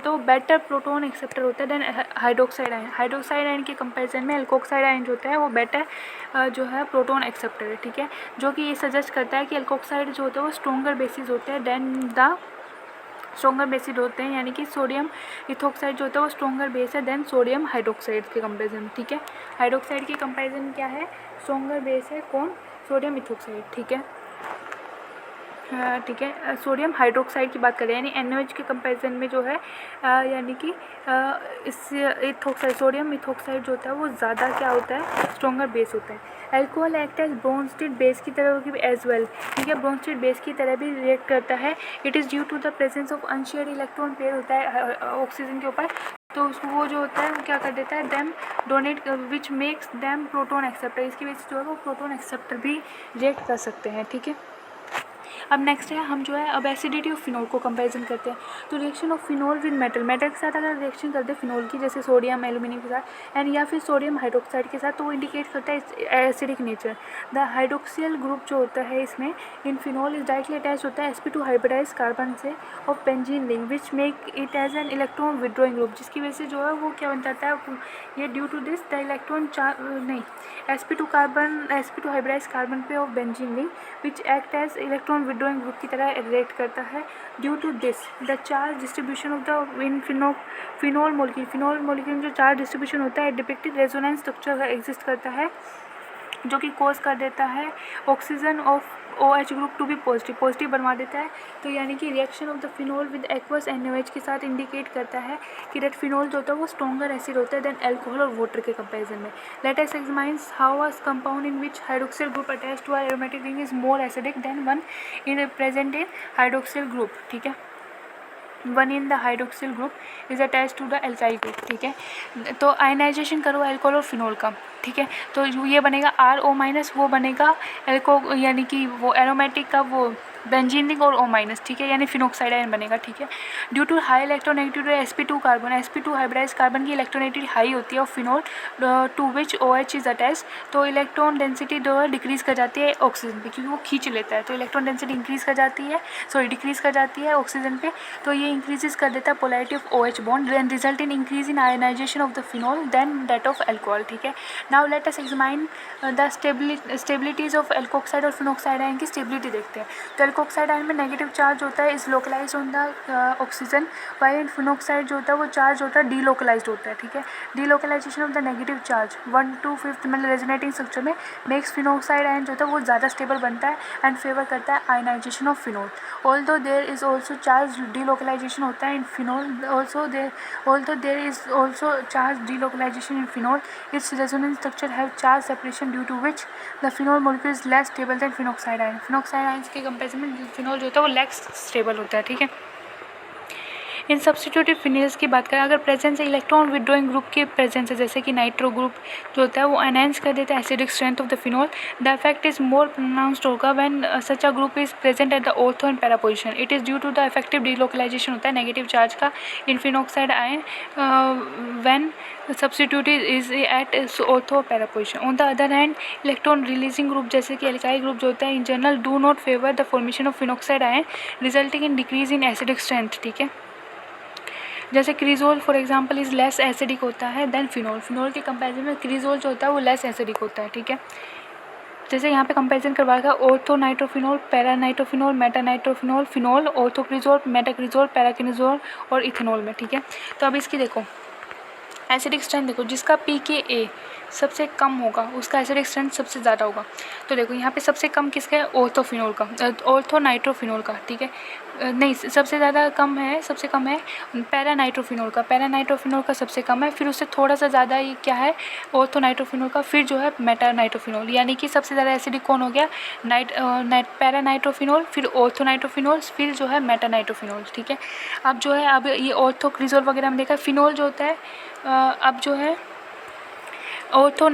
वो बेटर प्रोटॉन एक्सेप्टर होता है than hydroxide ion. Hydroxide ion के कंपैरिजन में एल्कोक्साइड आयन जो होता है वो बेटर जो है प्रोटॉन एक्सेप्टर है, ठीक है। जो कि ये सजेस्ट करता है कि एल्कोक्साइड जो होता है वो स्ट्रॉन्गर बेसिस होते हैं देन द स्ट्रॉन्गर बेसिड होते हैं, यानी कि सोडियम इथोक्साइड जो होता है वो स्ट्रॉन्गर बेस है देन सोडियम हाइड्रोक्साइड के कंपैरिजन, ठीक है। हाइड्रोक्साइड के कंपैरिजन क्या है, स्ट्रॉन्गर बेस है कौन, सोडियम इथोक्साइड, ठीक है। ठीक है, सोडियम हाइड्रोक्साइड की बात करें यानी NaOH के कंपैरिजन में जो है यानी कि इस इथोक्साइड, सोडियम इथोक्साइड जो होता है वो ज़्यादा क्या होता है, स्ट्रॉन्गर बेस होता है। Alcohol act as Bronsted base की तरह भी एज वेल, ठीक है, ब्रोंस्टेड बेस की तरह भी रिएक्ट करता है। It is due to the presence of unshared electron pair होता है ऑक्सीजन के ऊपर, तो उसको वो जो होता है वो क्या कर देता है, them donate which makes them proton acceptor, इसकी वजह से जो है वो प्रोटॉन एक्सेप्टर भी रिएक्ट कर सकते हैं, ठीक है। अब नेक्स्ट है हम जो है अब एसिडिटी ऑफ फिनोल को कंपैरिजन करते हैं। तो reaction of phenol with metal के साथ अगर रिएक्शन करते हैं फिनोल की, जैसे सोडियम एल्यूमिनियम के साथ एंड या फिर सोडियम हाइड्रोक्साइड के साथ, तो वो इंडिकेट करता है acidic nature. The hydroxyl group जो होता है इसमें in phenol is directly attach होता है sp2 हाइब्रिडाइज कार्बन से of benzene ring which make it as an electron withdrawing group, जिसकी वजह से जो है वो क्या बन जाता है, ये due to this the electron sp2 hybridise carbon पे of benzene ring which act as electron withdrawing group की तरह रिएक्ट करता है। Due to this the charge distribution of the in phenol molecule में जो चार्ज डिस्ट्रीब्यूशन होता है depicted resonance structure exist करता है, जो कि कोज कर देता है oxygen of OH group to be positive बनवा देता है। तो यानी कि reaction of the phenol with aqueous NaOH के साथ इंडिकेट करता है कि दैट फिनोल जो होता है वो स्ट्रॉन्गर एसिड होता है देन अल्कोहल और वाटर के कंपैरिजन में। Let us examine how a compound in which hydroxyl group attached to aromatic ring is more acidic than one in present in hydroxyl group, ठीक है। One in the hydroxyl group is attach to the alkyl group, ठीक है। तो ionization करो alcohol और phenol का, ठीक है, तो ये बनेगा RO-, वो बनेगा एल्को यानी कि वो एरोमेटिक का वो बेंजीन रिंग और O-, ठीक है, यानी फिनोक्साइड आयन बनेगा, ठीक है। Due to high electronegativity sp2 carbon, sp2 hybridise carbon की इलेक्ट्रोनेगेटिविटी हाई होती है और phenol to which OH is attach, तो इलेक्ट्रॉन डेंसिटी जो है डिक्रीज़ कर जाती है ऑक्सीजन पे, क्योंकि वो खींच लेता है, तो इलेक्ट्रॉन डेंसिटी डिक्रीज़ कर जाती है ऑक्सीजन पे, तो ये इंक्रीजेस कर देता है polarity of OH bond and result in increase in ionization of the phenol than that of alcohol, ठीक है। Now let us examine the stabilities of alkoxide और फिनोक्साइड आयन की स्टेबिलिटी देखते हैं। तो एल्कोक्साइड आयन में नेगेटिव चार्ज होता है, is localize on the oxygen, while phenoxide जो होता है वो चार्ज होता है डीलोकलाइज होता है, ठीक है। Delocalization of the negative charge 1/5 मतलब रेजोनेटिंग स्ट्रक्चर में मेक्स फिनोक्साइड आयन जो होता है वो ज़्यादा स्टेबल बनता है एंड फेवर करता है ionisation of phenol. Although there is also charge delocalisation होता है in phenol, although there is also charge delocalisation in phenol, its resonance structure have charge separation due to which the phenol molecule is less stable than phenoxide ion. Phenoxide ion के comparison में phenol जो होता है वो less stable होता है, ठीक है। इन सब्स्टिट्यूटिव फिनेल्स की बात करें, अगर प्रेजेंस है इलेक्ट्रॉन विड्रॉइंग ग्रुप की प्रेजेंस है, जैसे कि नाइट्रो ग्रुप जो होता है वो एनहेंस कर देता है acidic strength of the phenol, the effect is more pronounced होगा when such a group is present at the ortho and para position. It is due to the effective delocalisation होता है नेगेटिव चार्ज का in phenoxide ion when substituted is at ortho para position. On the other hand, electron releasing group जैसे कि alkyl group जो होता है in general do not favor the formation of phenoxide ion resulting in decrease in acidic strength, ठीक है। जैसे cresol for example is less acidic होता है देन फिनोल, फिनोल के कंपैरिजन में क्रिजोल जो होता है वो लेस एसिडिक होता है, ठीक है। जैसे यहाँ पे कंपैरिजन करवाएगा ortho nitrophenol, para nitrophenol, meta nitrophenol, phenol, ortho cresol, meta cresol, para cresol और इथेनॉल में, ठीक है। तो अब इसकी देखो एसिडिक स्ट्रेंथ देखो, जिसका pKa सबसे कम होगा उसका एसिडिक स्ट्रेंथ सबसे ज़्यादा होगा। तो देखो यहाँ पे सबसे कम किसका है, ऑर्थोफिनोल का, ऑर्थो नाइट्रोफिनोल का, ठीक है। नहीं, सबसे ज़्यादा कम है, सबसे कम है पैरा नाइट्रोफिनोल का, पैरा नाइट्रोफिनोल का सबसे कम है, फिर उससे थोड़ा सा ज़्यादा ये क्या है ऑर्थो नाइट्रोफिनोल का, फिर जो है मेटा नाइट्रोफिनोल, यानी कि सबसे ज़्यादा एसिडिक कौन हो गया पैरा नाइट्रोफिनोल, फिर ऑर्थो नाइट्रोफिनोल, फिर जो है मेटा नाइट्रोफिनोल, ठीक है। अब जो है अब ये ऑर्थोक्रिजोल वगैरह हम देखा, फिनोल जो होता है अब जो है ऑर्थो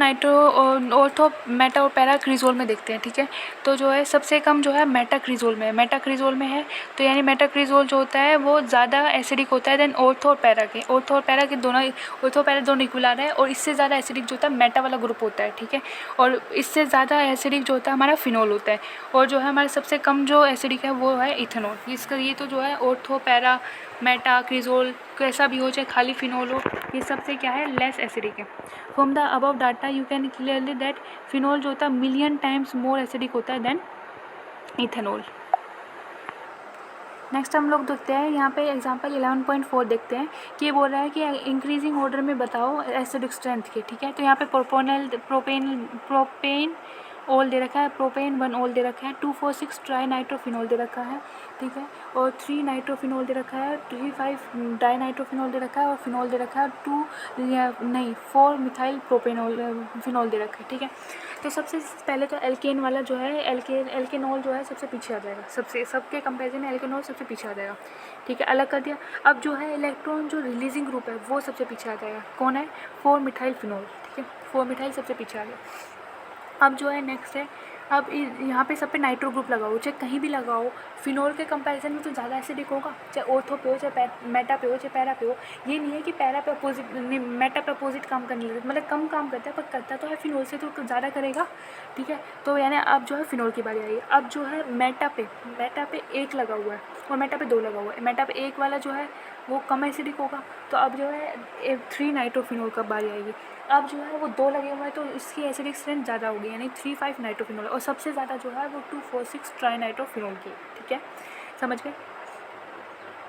मेटा और पैरा क्रिजोल में देखते हैं, ठीक है। तो जो है सबसे कम जो है मेटा क्रिजोल में है, तो यानी मेटा क्रिजोल जो होता है वो ज़्यादा एसिडिक होता है देन ऑर्थो और पैरा के दोनों, ऑर्थो पैरा दोनों इक्वल है, और इससे ज़्यादा एसिडिक जो होता है मेटा वाला ग्रुप होता है, ठीक है। और इससे ज़्यादा एसिडिक जो होता है हमारा फिनोल होता है, और जो है हमारे सबसे कम जो एसिडिक है वो है इथेनॉल। इसका ये तो जो है ऑर्थो पैरा मेटा क्रिजोल कैसा भी हो, चाहे खाली फिनोल हो, ये सबसे क्या है लेस एसिडिक है। From the above data you can clearly that phenol जो होता है मिलियन टाइम्स मोर एसिडिक होता है देन इथेनॉल। नेक्स्ट हम लोग देखते हैं यहाँ पे एग्जांपल 11.4 देखते हैं कि ये बोल रहा है कि इंक्रीजिंग ऑर्डर में बताओ एसिडिक स्ट्रेंथ के, ठीक है। तो यहाँ पे प्रोपेन ऑल दे रखा है, प्रोपेन 1 ऑल दे रखा है, 2,4,6 ट्राई नाइट्रोफिनॉल दे रखा है, ठीक है, और 3 नाइट्रोफिनॉल दे रखा है, 3,5 डाई नाइट्रोफिनॉल दे रखा है, और फिनॉल दे रखा है 4 मिथाइल प्रोपेनॉल फिनॉल दे रखा है, ठीक है। तो सबसे पहले तो एल्केन वाला जो है एल्केनॉल जो है सबसे पीछे आ जाएगा, सबके कंपेरिजन में एल्केनॉल सबसे पीछे आ जाएगा, ठीक है, अलग कर दिया। अब जो है इलेक्ट्रॉन जो रिलीजिंग ग्रुप है वो सबसे पीछे आ जाएगा, कौन है 4 मिथाइल फिनॉल, ठीक है, 4 मिथाइल सबसे पीछे आ गया। अब जो है नेक्स्ट है, अब यहाँ पे सब पे नाइट्रो ग्रुप लगाओ, चाहे कहीं भी लगाओ, फिनोल के कंपैरिजन में तो ज़्यादा एसिडिक होगा, चाहे ऑर्थो पे हो, चाहे मेटा पे हो, चाहे पैरा पे हो। ये नहीं है कि पैरा पे अपोजिट मेटा पे अपोजिट काम करने लगे, मतलब कम काम करता है पर करता तो है फिनोल से तो ज़्यादा करेगा, ठीक है। तो यानी अब जो है फिनोल की बारी आई। अब जो है मेटा पे 1 लगा हुआ है और मेटा पे 2 लगा हुआ है, मेटा पे 1 वाला जो है वो कम एसिडिक होगा, तो अब जो है 3 नाइट्रोफिनोल का बारी आएगी। अब जो है वो 2 लगे हुए हैं तो इसकी एसिडिक स्ट्रेंथ ज़्यादा होगी, यानी 3,5 नाइट्रोफिनोल, और सबसे ज़्यादा जो है वो 2,4,6 ट्राई नाइट्रोफिनोल की, ठीक है, समझ गए।